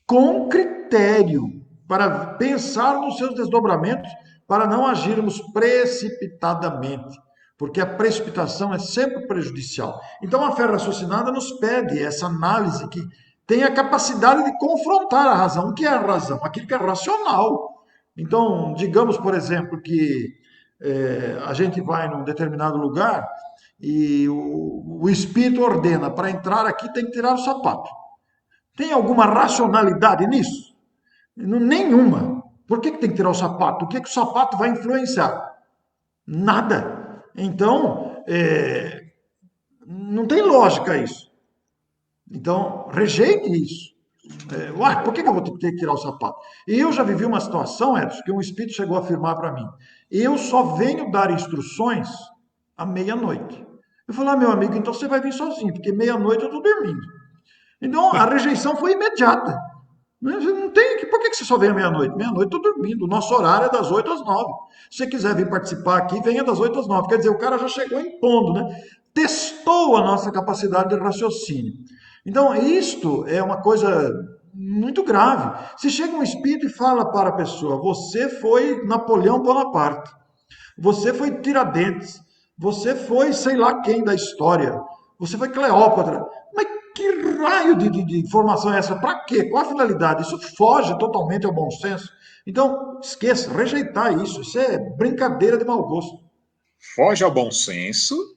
com critério, para pensar nos seus desdobramentos, para não agirmos precipitadamente, porque a precipitação é sempre prejudicial. Então a fé raciocinada nos pede essa análise que tem a capacidade de confrontar a razão. O que é a razão? Aquilo que é racional. Então, digamos, por exemplo, que a gente vai num determinado lugar e o espírito ordena, para entrar aqui tem que tirar o sapato. Tem alguma racionalidade nisso? Nenhuma. Por que tem que tirar o sapato? O que o sapato vai influenciar? Nada. Então, não tem lógica isso. Então, rejeite isso. Por que eu vou ter que tirar o sapato? E eu já vivi uma situação, Edson, que um espírito chegou a afirmar para mim: eu só venho dar instruções à meia-noite. Eu falei: meu amigo, então você vai vir sozinho, porque meia-noite eu estou dormindo. Então, a rejeição foi imediata. Não tem, por que você só vem à meia-noite? Meia-noite eu estou dormindo. O nosso horário é das 8 às 9. Se você quiser vir participar aqui, venha das 8 às 9. Quer dizer, o cara já chegou impondo, né? Testou a nossa capacidade de raciocínio. Então, isto é uma coisa muito grave. Se chega um espírito e fala para a pessoa: você foi Napoleão Bonaparte, você foi Tiradentes, você foi sei lá quem da história, você foi Cleópatra. Mas que raio de informação é essa? Para quê? Qual a finalidade? Isso foge totalmente ao bom senso. Então, esqueça, rejeitar isso. Isso é brincadeira de mau gosto. Foge ao bom senso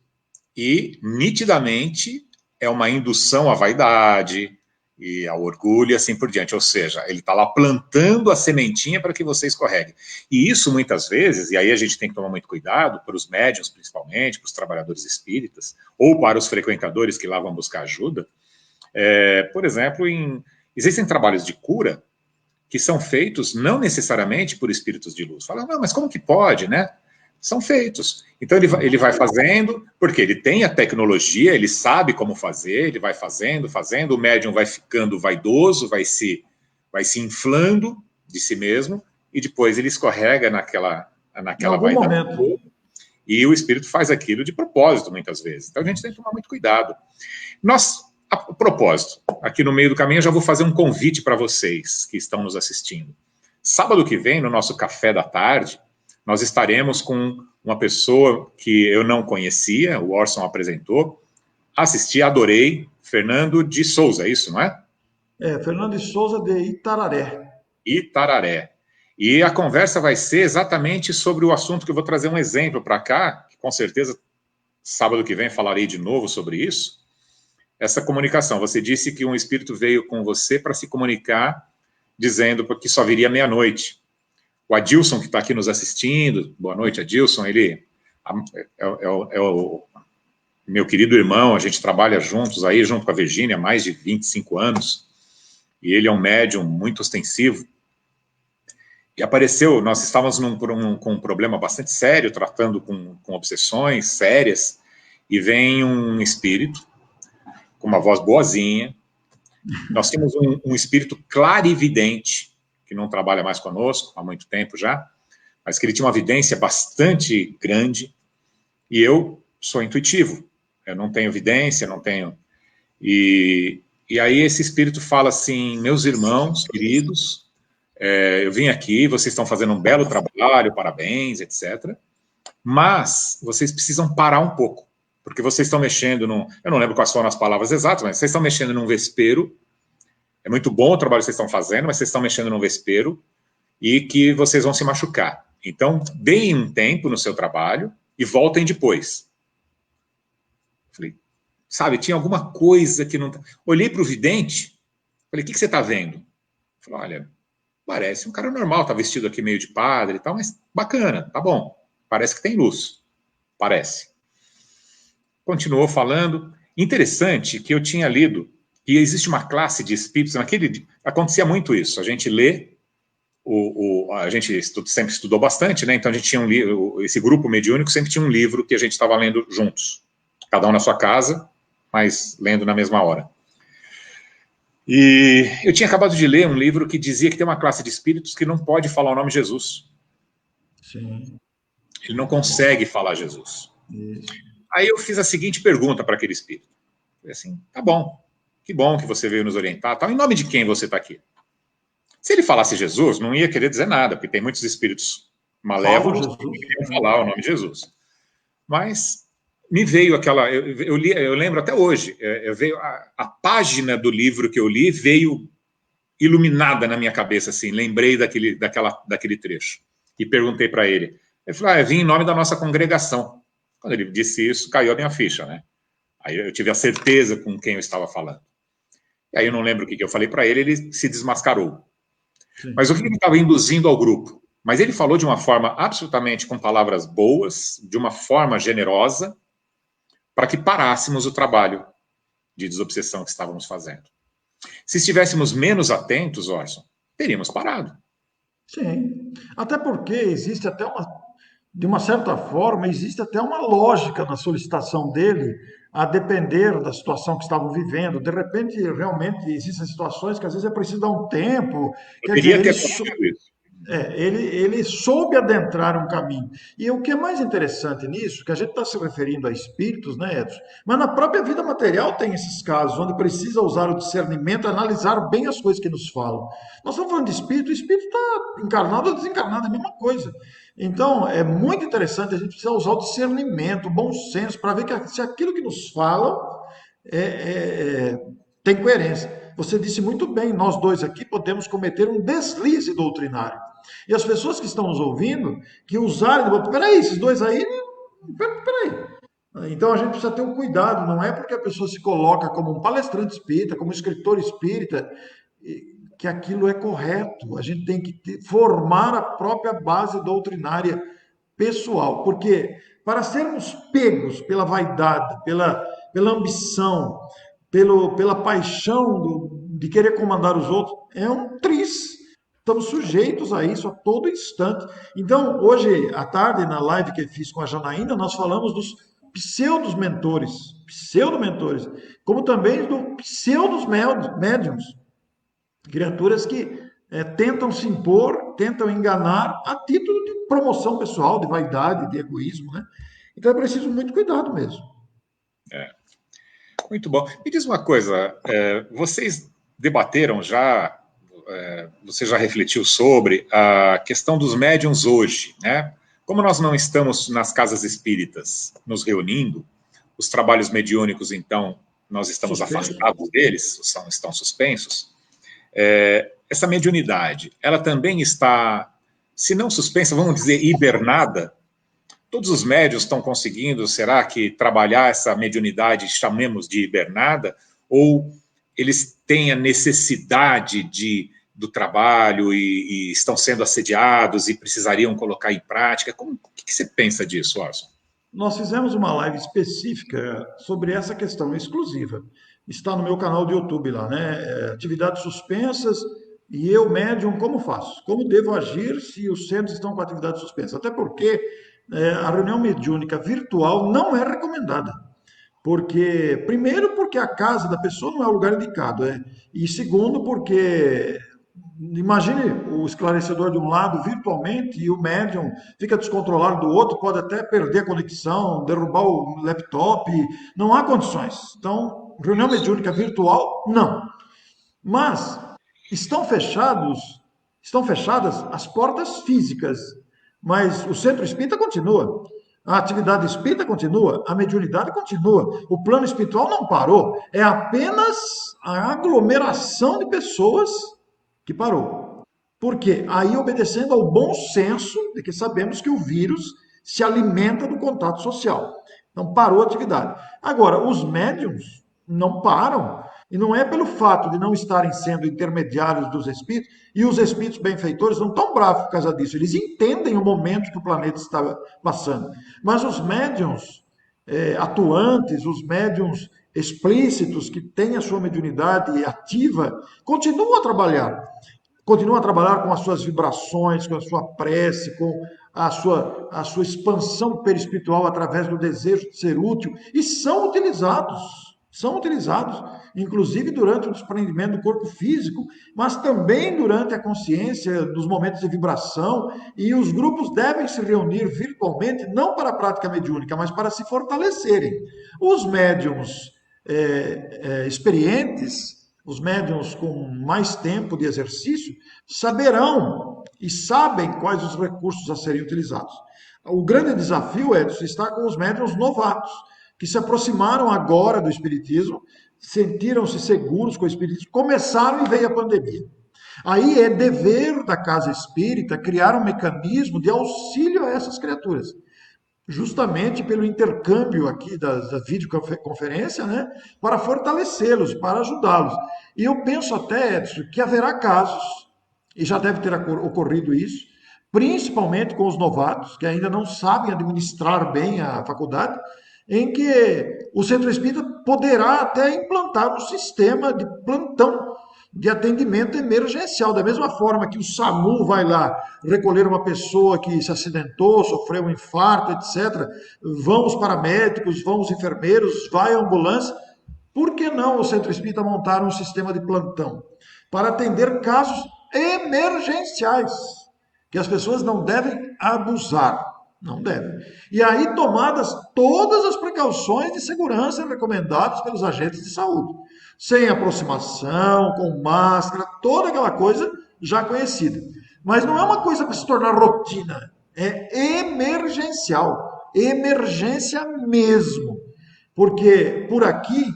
e, nitidamente, é uma indução à vaidade e ao orgulho e assim por diante. Ou seja, ele está lá plantando a sementinha para que você escorregue. E isso, muitas vezes, e aí a gente tem que tomar muito cuidado, para os médiuns principalmente, para os trabalhadores espíritas, ou para os frequentadores que lá vão buscar ajuda, por exemplo, existem trabalhos de cura que são feitos não necessariamente por espíritos de luz. Fala, não, mas como que pode, né? São feitos. Então ele vai fazendo, porque ele tem a tecnologia, ele sabe como fazer, ele vai fazendo, o médium vai ficando vaidoso, vai se inflando de si mesmo, e depois ele escorrega Em naquela algum vaidade momento. toda, e o espírito faz aquilo de propósito, muitas vezes. Então a gente tem que tomar muito cuidado. A propósito, aqui no meio do caminho eu já vou fazer um convite para vocês que estão nos assistindo. Sábado que vem, no nosso café da tarde, nós estaremos com uma pessoa que eu não conhecia, o Orson apresentou, assisti, adorei, Fernando de Souza, isso, não é? Fernando de Souza de Itararé. Itararé. E a conversa vai ser exatamente sobre o assunto que eu vou trazer um exemplo para cá, que com certeza sábado que vem falarei de novo sobre isso. Essa comunicação. Você disse que um espírito veio com você para se comunicar, dizendo que só viria meia-noite. O Adilson, que está aqui nos assistindo, boa noite, Adilson, ele é o meu querido irmão, a gente trabalha juntos aí, junto com a Virgínia, há mais de 25 anos, e ele é um médium muito ostensivo. E apareceu, nós estávamos com um problema bastante sério, tratando com obsessões sérias, e vem um espírito, com uma voz boazinha. Nós temos um espírito clarividente, que não trabalha mais conosco há muito tempo já, mas que ele tinha uma vidência bastante grande, e eu sou intuitivo, eu não tenho vidência, não tenho... E aí esse espírito fala assim, meus irmãos queridos, eu vim aqui, vocês estão fazendo um belo trabalho, parabéns, etc., mas vocês precisam parar um pouco, porque vocês estão mexendo num... Eu não lembro quais foram as palavras exatas, mas vocês estão mexendo num vespeiro. É muito bom o trabalho que vocês estão fazendo, mas vocês estão mexendo num vespeiro e que vocês vão se machucar. Então, deem um tempo no seu trabalho e voltem depois. Falei, sabe, tinha alguma coisa que não... Olhei para o vidente, falei, o que você está vendo? Falei, olha, parece um cara normal, tá vestido aqui meio de padre e tal, mas bacana, tá bom. Parece que tem luz. Parece. Continuou falando. Interessante que eu tinha lido que existe uma classe de espíritos, acontecia muito isso, a gente lê, a gente sempre estudou bastante, né? Então a gente tinha um livro, esse grupo mediúnico sempre tinha um livro que a gente estava lendo juntos, cada um na sua casa, mas lendo na mesma hora. E eu tinha acabado de ler um livro que dizia que tem uma classe de espíritos que não pode falar o nome Jesus. Sim. Ele não consegue falar Jesus. Isso. Aí eu fiz a seguinte pergunta para aquele espírito. Falei assim, tá bom, que bom que você veio nos orientar, tal. Em nome de quem você está aqui? Se ele falasse Jesus, não ia querer dizer nada, porque tem muitos espíritos malévolos que queriam falar o nome de Jesus. Mas me veio aquela... Eu lembro até hoje, veio a página do livro que eu li veio iluminada na minha cabeça, assim, lembrei daquele trecho. E perguntei para ele. Ele falou, eu vim em nome da nossa congregação. Quando ele disse isso, caiu a minha ficha, né? Aí eu tive a certeza com quem eu estava falando. E aí eu não lembro o que eu falei para ele, ele se desmascarou. Sim. Mas o que ele estava induzindo ao grupo? Mas ele falou de uma forma absolutamente com palavras boas, de uma forma generosa, para que parássemos o trabalho de desobsessão que estávamos fazendo. Se estivéssemos menos atentos, Orson, teríamos parado. Sim, até porque existe até de uma certa forma, existe até uma lógica na solicitação dele, a depender da situação que estavam vivendo. De repente, realmente, existem situações que às vezes é preciso dar um tempo. Quer dizer, ele soube adentrar um caminho. E o que é mais interessante nisso, que a gente está se referindo a espíritos, né, Edson? Mas na própria vida material tem esses casos, onde precisa usar o discernimento, analisar bem as coisas que nos falam. Nós estamos falando de espírito, o espírito está encarnado ou desencarnado, é a mesma coisa. Então, é muito interessante, a gente precisa usar o discernimento, o bom senso, para ver se aquilo que nos falam tem coerência. Você disse muito bem, nós dois aqui podemos cometer um deslize doutrinário. E as pessoas que estão nos ouvindo, que usarem, peraí, esses dois aí, peraí. Então a gente precisa ter um cuidado, não é porque a pessoa se coloca como um palestrante espírita, como um escritor espírita, que aquilo é correto. A gente tem que formar a própria base doutrinária pessoal, porque para sermos pegos pela vaidade, pela ambição, pela paixão de querer comandar os outros, é um tris. Estamos sujeitos a isso a todo instante. Então, hoje à tarde, na live que eu fiz com a Janaína, nós falamos dos pseudo-mentores, como também dos pseudo-médiums, criaturas que tentam se impor, tentam enganar a título de promoção pessoal, de vaidade, de egoísmo, né? Então é preciso muito cuidado mesmo. Muito bom. Me diz uma coisa, vocês debateram já, você já refletiu sobre a questão dos médiuns hoje, né? Como nós não estamos nas casas espíritas nos reunindo, os trabalhos mediúnicos, então, nós estamos Suspenso. afastados deles, estão suspensos. Essa mediunidade, ela também está, se não suspensa, vamos dizer, hibernada. Todos os médios estão conseguindo, será que trabalhar essa mediunidade, chamemos de hibernada, ou eles têm a necessidade do trabalho e estão sendo assediados e precisariam colocar em prática? O que você pensa disso, Orson? Nós fizemos uma live específica sobre essa questão exclusiva. Está no meu canal de YouTube lá, né? Atividades suspensas e eu, médium, como faço? Como devo agir se os centros estão com atividade suspensa? Até porque a reunião mediúnica virtual não é recomendada. Porque, primeiro, porque a casa da pessoa não é o lugar indicado, e segundo, porque imagine o esclarecedor de um lado virtualmente e o médium fica descontrolado do outro, pode até perder a conexão, derrubar o laptop, não há condições. Então, reunião mediúnica virtual, não. Mas estão fechadas as portas físicas, mas o centro espírita continua. A atividade espírita continua, a mediunidade continua, o plano espiritual não parou, é apenas a aglomeração de pessoas que parou. Por quê? Aí obedecendo ao bom senso de que sabemos que o vírus se alimenta do contato social. Então parou a atividade. Agora, os médiums não param. E não é pelo fato de não estarem sendo intermediários dos espíritos, e os espíritos benfeitores não estão bravos por causa disso, eles entendem o momento que o planeta está passando. Mas os médiums atuantes, os médiums explícitos, que têm a sua mediunidade ativa, continuam a trabalhar com as suas vibrações, com a sua prece, com a sua expansão perispiritual através do desejo de ser útil, e são utilizados, inclusive durante o desprendimento do corpo físico, mas também durante a consciência dos momentos de vibração, e os grupos devem se reunir virtualmente, não para a prática mediúnica, mas para se fortalecerem. Os médiums experientes, os médiums com mais tempo de exercício, saberão e sabem quais os recursos a serem utilizados. O grande desafio, Edson, está com os médiums novatos, que se aproximaram agora do Espiritismo, sentiram-se seguros com o Espiritismo, começaram e veio a pandemia. Aí é dever da casa espírita criar um mecanismo de auxílio a essas criaturas, justamente pelo intercâmbio aqui da videoconferência, né, para fortalecê-los, para ajudá-los. E eu penso até, Edson, que haverá casos, e já deve ter ocorrido isso, principalmente com os novatos, que ainda não sabem administrar bem a faculdade, em que o centro espírita poderá até implantar um sistema de plantão de atendimento emergencial, da mesma forma que o SAMU vai lá recolher uma pessoa que se acidentou, sofreu um infarto, etc. Vão os paramédicos, vão os enfermeiros, vai a ambulância. Por que não o centro espírita montar um sistema de plantão para atender casos emergenciais, que as pessoas não devem abusar? Não devem. E aí, tomadas todas as precauções de segurança recomendadas pelos agentes de saúde. Sem aproximação, com máscara, toda aquela coisa já conhecida. Mas não é uma coisa para se tornar rotina. É emergencial. Emergência mesmo. Porque por aqui,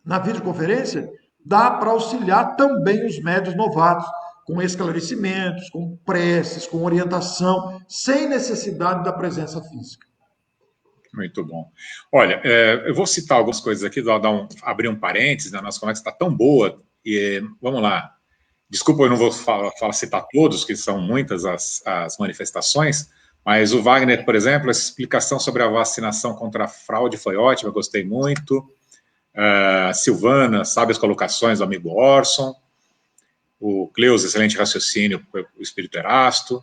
na videoconferência, dá para auxiliar também os médios novatos, com esclarecimentos, com preces, com orientação, sem necessidade da presença física. Muito bom. Olha, eu vou citar algumas coisas aqui, abrir um parênteses, né? A nossa conversa está tão boa, e vamos lá. Desculpa, eu não vou citar todos, que são muitas as manifestações, mas o Wagner, por exemplo, essa explicação sobre a vacinação contra a fraude foi ótima, gostei muito. Silvana, sabe as colocações do amigo Orson. O Cleus, excelente raciocínio, o espírito Erasto.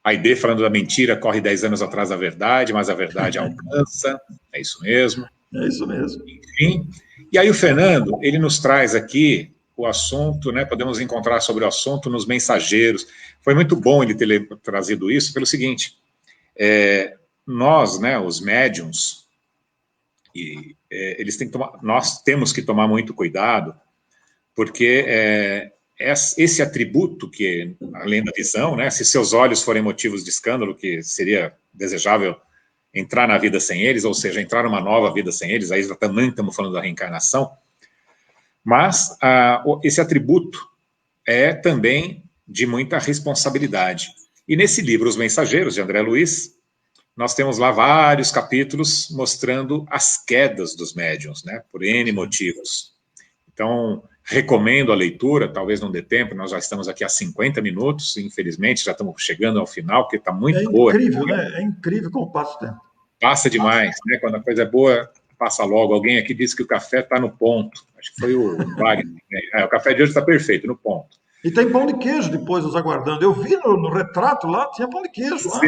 A Aide falando da mentira, corre 10 anos atrás da verdade, mas a verdade alcança. É isso mesmo. É isso mesmo. Enfim. E aí o Fernando, ele nos traz aqui o assunto, né? Podemos encontrar sobre o assunto nos Mensageiros. Foi muito bom ele ter trazido isso pelo seguinte: nós, né, os médiums, eles têm que tomar, nós temos que tomar muito cuidado, porque esse atributo que, além da visão, né, se seus olhos forem motivos de escândalo, que seria desejável entrar na vida sem eles, ou seja, entrar numa nova vida sem eles, aí também estamos falando da reencarnação, mas esse atributo é também de muita responsabilidade. E nesse livro, Os Mensageiros, de André Luiz, nós temos lá vários capítulos mostrando as quedas dos médiuns, né, por N motivos. Então, recomendo a leitura, talvez não dê tempo, nós já estamos aqui há 50 minutos, infelizmente já estamos chegando ao final, porque está muito boa. É incrível, né? É incrível como passa o tempo. Passa demais, né? Quando a coisa é boa, passa logo. Alguém aqui disse que o café está no ponto. Acho que foi o Wagner. O café de hoje está perfeito, no ponto. E tem pão de queijo depois nos aguardando. Eu vi no retrato lá, tinha pão de queijo lá.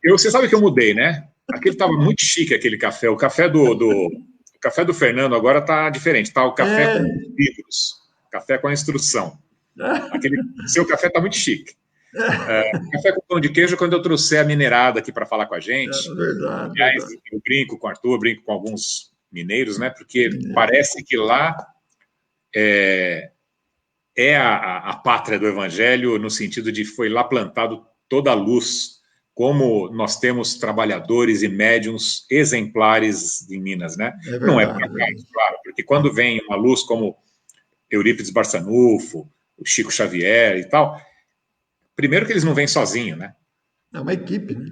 Você sabe que eu mudei, né? Aquele estava muito chique, aquele café. O café o café do Fernando agora está diferente. Está o café com livros, café com a instrução. Seu café está muito chique. Café com pão de queijo quando eu trouxer a minerada aqui para falar com a gente. Verdade, Aliás, eu brinco com o Arthur, brinco com alguns mineiros, né? Porque parece que lá a pátria do Evangelho, no sentido de foi lá plantado toda a luz, como nós temos trabalhadores e médiuns exemplares em Minas, né? Não é por acaso, claro, porque quando vem uma luz como Eurípides Barçanufo, o Chico Xavier e tal, primeiro que eles não vêm sozinhos, né? É uma equipe, né?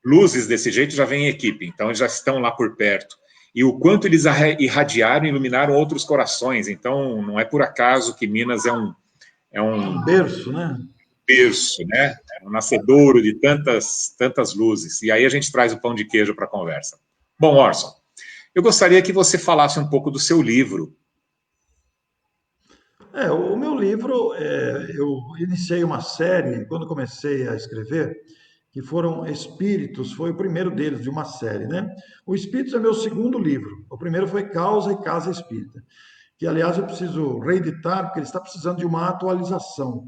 Luzes desse jeito já vêm em equipe, então eles já estão lá por perto. E o quanto eles irradiaram e iluminaram outros corações. Então, não é por acaso que Minas é um berço, né? Berço, né? É um nascedouro de tantas luzes. E aí a gente traz o pão de queijo para a conversa. Bom, Orson, eu gostaria que você falasse um pouco do seu livro. O meu livro, eu iniciei uma série, quando comecei a escrever, que foram Espíritos, foi o primeiro deles, de uma série, né? O Espíritos é meu segundo livro. O primeiro foi Causa e Casa Espírita, que, aliás, eu preciso reeditar, porque ele está precisando de uma atualização.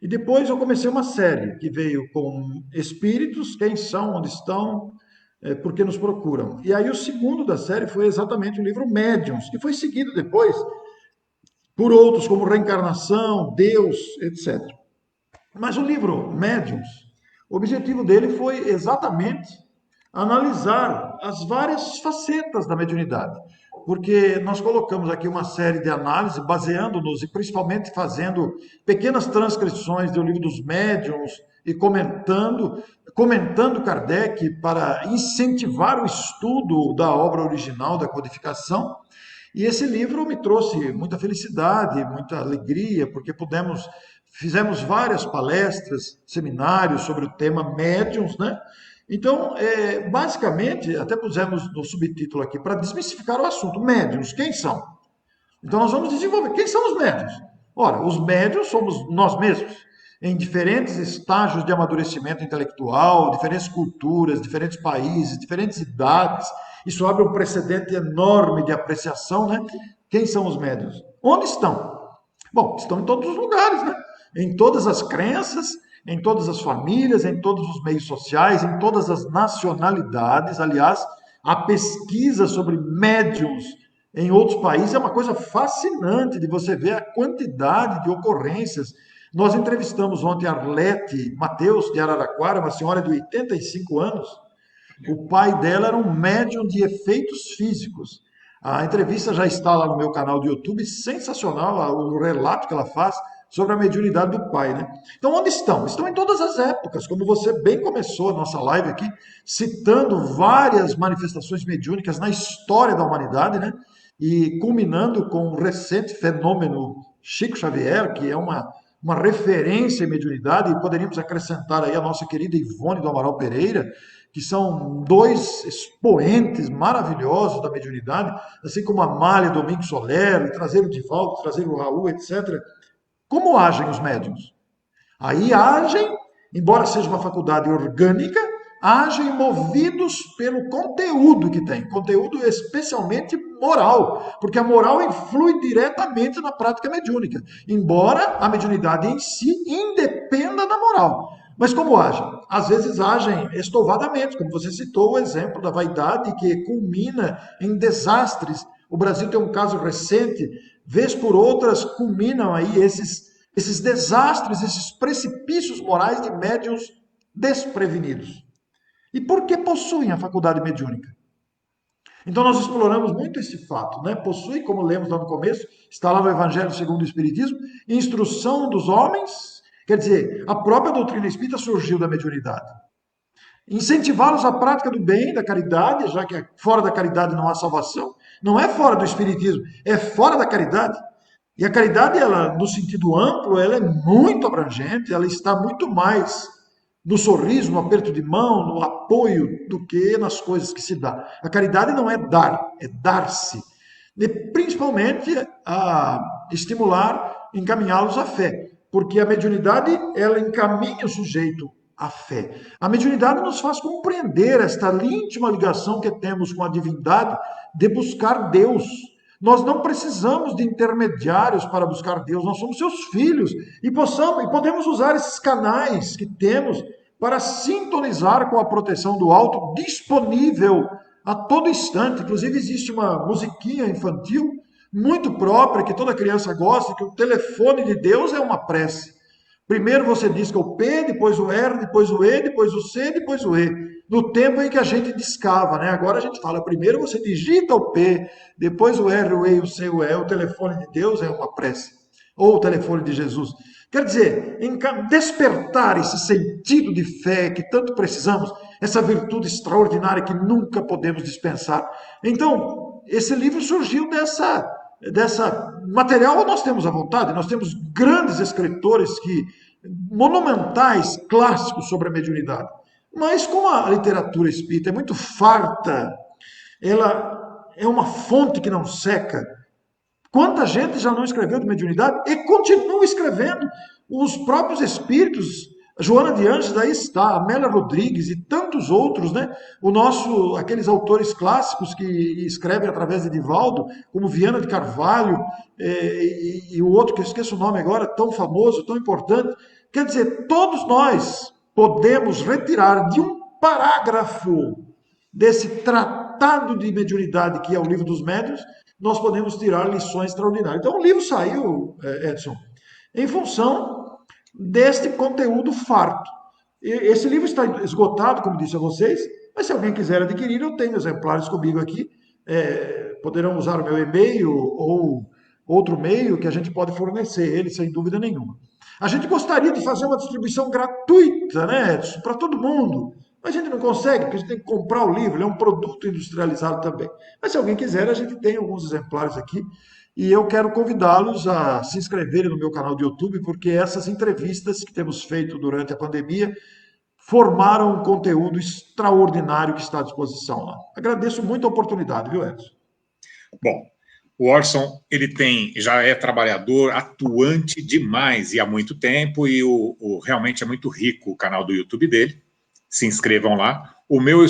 E depois eu comecei uma série, que veio com Espíritos, quem são, onde estão, por que nos procuram. E aí o segundo da série foi exatamente o livro Médiuns, que foi seguido depois por outros, como Reencarnação, Deus, etc. Mas o livro Médiuns, o objetivo dele foi exatamente analisar as várias facetas da mediunidade, porque nós colocamos aqui uma série de análises baseando-nos e principalmente fazendo pequenas transcrições do livro dos médiuns e comentando Kardec para incentivar o estudo da obra original da codificação. E esse livro me trouxe muita felicidade, muita alegria, porque fizemos várias palestras, seminários sobre o tema médiuns, né? Então, basicamente, até pusemos no subtítulo aqui, para desmistificar o assunto, médiuns, quem são? Então, nós vamos desenvolver, quem são os médiuns? Ora, os médiuns somos nós mesmos, em diferentes estágios de amadurecimento intelectual, diferentes culturas, diferentes países, diferentes idades. Isso abre um precedente enorme de apreciação, né? Quem são os médiuns? Onde estão? Bom, estão em todos os lugares, né? Em todas as crenças, em todas as famílias, em todos os meios sociais, em todas as nacionalidades. Aliás, a pesquisa sobre médiuns em outros países é uma coisa fascinante de você ver a quantidade de ocorrências. Nós entrevistamos ontem a Arlete Mateus, de Araraquara, uma senhora de 85 anos. O pai dela era um médium de efeitos físicos. A entrevista já está lá no meu canal do YouTube, sensacional o relato que ela faz sobre a mediunidade do pai, né? Então, onde estão? Estão em todas as épocas, como você bem começou a nossa live aqui, citando várias manifestações mediúnicas na história da humanidade, né? E culminando com o recente fenômeno Chico Xavier, que é uma referência em mediunidade, e poderíamos acrescentar aí a nossa querida Ivone do Amaral Pereira, que são dois expoentes maravilhosos da mediunidade, assim como a Amália Domingos Soler, trazer o Divaldo, trazer o Raul, etc. Como agem os médiuns? Aí agem, embora seja uma faculdade orgânica, agem movidos pelo conteúdo que tem, conteúdo especialmente moral, porque a moral influi diretamente na prática mediúnica, embora a mediunidade em si independa da moral. Mas como agem? Às vezes agem estovadamente, como você citou o exemplo da vaidade que culmina em desastres. O Brasil tem um caso recente, vez por outras culminam aí esses desastres, esses precipícios morais de médiuns desprevenidos. E por que possuem a faculdade mediúnica? Então nós exploramos muito esse fato, né? Possui, como lemos lá no começo, está lá no Evangelho segundo o Espiritismo, instrução dos homens, quer dizer, a própria doutrina espírita surgiu da mediunidade. Incentivá-los à prática do bem, da caridade, já que fora da caridade não há salvação, não é fora do Espiritismo, é fora da caridade. E a caridade, ela, no sentido amplo, ela é muito abrangente, ela está muito mais no sorriso, no aperto de mão, no apoio, do que nas coisas que se dá. A caridade não é dar, é dar-se. E principalmente a estimular, encaminhá-los à fé. Porque a mediunidade, ela encaminha o sujeito à fé. A mediunidade nos faz compreender esta íntima ligação que temos com a divindade de buscar Deus. Nós não precisamos de intermediários para buscar Deus, nós somos seus filhos e podemos usar esses canais que temos para sintonizar com a proteção do alto disponível a todo instante. Inclusive existe uma musiquinha infantil muito própria que toda criança gosta, que o telefone de Deus é uma prece. Primeiro você diz que é o P, depois o R, depois o E, depois o C, depois o E. No tempo em que a gente discava, né? Agora a gente fala, primeiro você digita o P, depois o R, o E, o C, o E. O telefone de Deus é uma prece. Ou o telefone de Jesus. Quer dizer, despertar esse sentido de fé que tanto precisamos, essa virtude extraordinária que nunca podemos dispensar. Então, esse livro surgiu dessa material nós temos à vontade, nós temos grandes escritores monumentais, clássicos sobre a mediunidade. Mas como a literatura espírita é muito farta, ela é uma fonte que não seca. Quanta gente já não escreveu de mediunidade e continua escrevendo. Os próprios espíritos, Joana de Anjos, daí está, Amélia Rodrigues e tantos outros, né? Aqueles autores clássicos que escrevem através de Divaldo, como Viana de Carvalho, e o outro que eu esqueço o nome agora, tão famoso, tão importante. Quer dizer, todos nós podemos retirar de um parágrafo desse tratado de mediunidade que é o Livro dos Médiuns, nós podemos tirar lições extraordinárias. Então o livro saiu, Edson, em função deste conteúdo farto. Esse livro está esgotado, como disse a vocês, mas se alguém quiser adquirir, eu tenho exemplares comigo aqui. Poderão usar o meu e-mail ou outro meio que a gente pode fornecer ele, sem dúvida nenhuma. A gente gostaria de fazer uma distribuição gratuita, né, Edson, para todo mundo. Mas a gente não consegue, porque a gente tem que comprar o livro, ele é um produto industrializado também. Mas se alguém quiser, a gente tem alguns exemplares aqui. E eu quero convidá-los a se inscreverem no meu canal do YouTube, porque essas entrevistas que temos feito durante a pandemia formaram um conteúdo extraordinário que está à disposição lá. Agradeço muito a oportunidade, viu, Edson? Bom, o Orson, já é trabalhador, atuante demais e há muito tempo, e realmente é muito rico o canal do YouTube dele. Se inscrevam lá. O meu,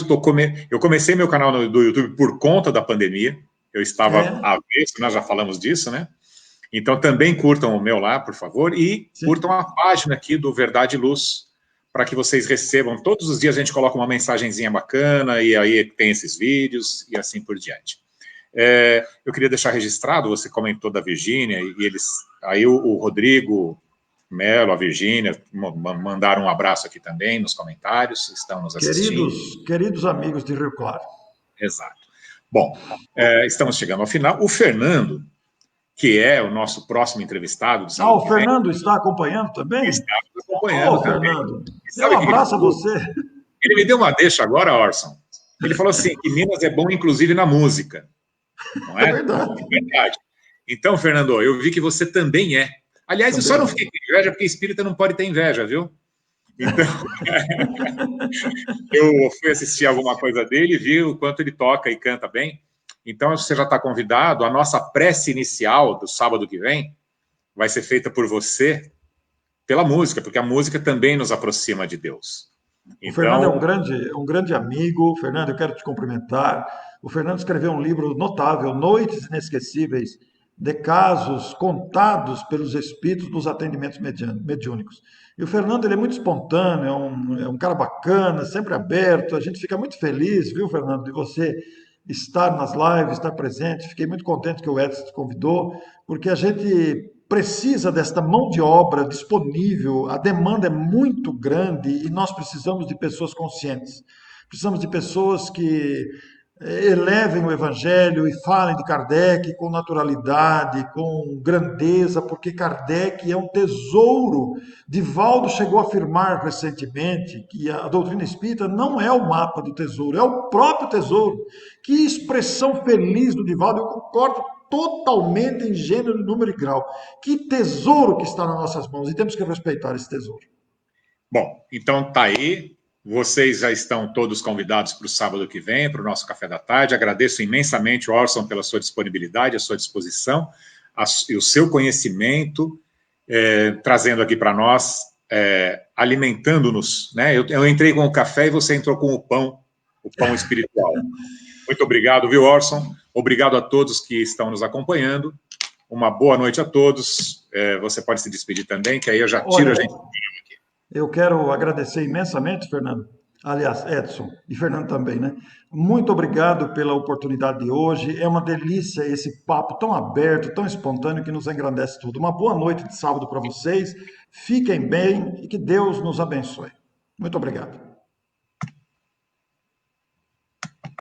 eu comecei meu canal do YouTube por conta da pandemia. Eu estava avesso, nós já falamos disso, né? Então também curtam o meu lá, por favor, e curtam a página aqui do Verdade e Luz, para que vocês recebam. Todos os dias a gente coloca uma mensagenzinha bacana, e aí tem esses vídeos, e assim por diante. Eu queria deixar registrado, você comentou da Virgínia, e aí o Rodrigo Melo, a Virgínia, mandaram um abraço aqui também nos comentários, estão nos assistindo. Queridos amigos de Rio Claro. Exato. Bom, estamos chegando ao final. O Fernando, que é o nosso próximo entrevistado... o Fernando está acompanhando também? Está acompanhando também. Fernando, um abraço a você. Ele me deu uma deixa agora, Orson. Ele falou assim, que Minas é bom, inclusive, na música. Não é? É verdade. É verdade. Então, Fernando, eu vi que você também é. Aliás, eu só não fiquei com inveja, porque espírita não pode ter inveja, viu? Então, eu fui assistir alguma coisa dele, vi o quanto ele toca e canta bem. Então, você já está convidado. A nossa prece inicial do sábado que vem vai ser feita por você, pela música, porque a música também nos aproxima de Deus. O Fernando Então, é um grande amigo. Fernando, eu quero te cumprimentar. O Fernando escreveu um livro notável, Noites Inesquecíveis, de casos contados pelos espíritos nos atendimentos mediúnicos. E o Fernando, ele é muito espontâneo, é um cara bacana, sempre aberto. A gente fica muito feliz, viu, Fernando, de você estar nas lives, estar presente. Fiquei muito contente que o Edson te convidou, porque a gente precisa desta mão de obra disponível, a demanda é muito grande e nós precisamos de pessoas conscientes. Precisamos de pessoas que elevem o evangelho e falem de Kardec com naturalidade, com grandeza, porque Kardec é um tesouro. Divaldo chegou a afirmar recentemente que a doutrina espírita não é o mapa do tesouro, é o próprio tesouro. Que expressão feliz do Divaldo, eu concordo totalmente em gênero, número e grau. Que tesouro que está nas nossas mãos e temos que respeitar esse tesouro. bom, então tá aí. Vocês já estão todos convidados para o sábado que vem, para o nosso café da tarde. Agradeço imensamente, Orson, pela sua disponibilidade, a sua disposição e o seu conhecimento, trazendo aqui para nós, alimentando-nos. Né? Eu entrei com o café e você entrou com o pão espiritual. Muito obrigado, viu, Orson? Obrigado a todos que estão nos acompanhando. Uma boa noite a todos. Você pode se despedir também, que aí eu já tiro a Olha, gente. eu quero agradecer imensamente, Fernando. Aliás, Edson e Fernando também, né? Muito obrigado pela oportunidade de hoje. É uma delícia esse papo tão aberto, tão espontâneo que nos engrandece tudo. Uma boa noite de sábado para vocês. Fiquem bem e que Deus nos abençoe. Muito obrigado.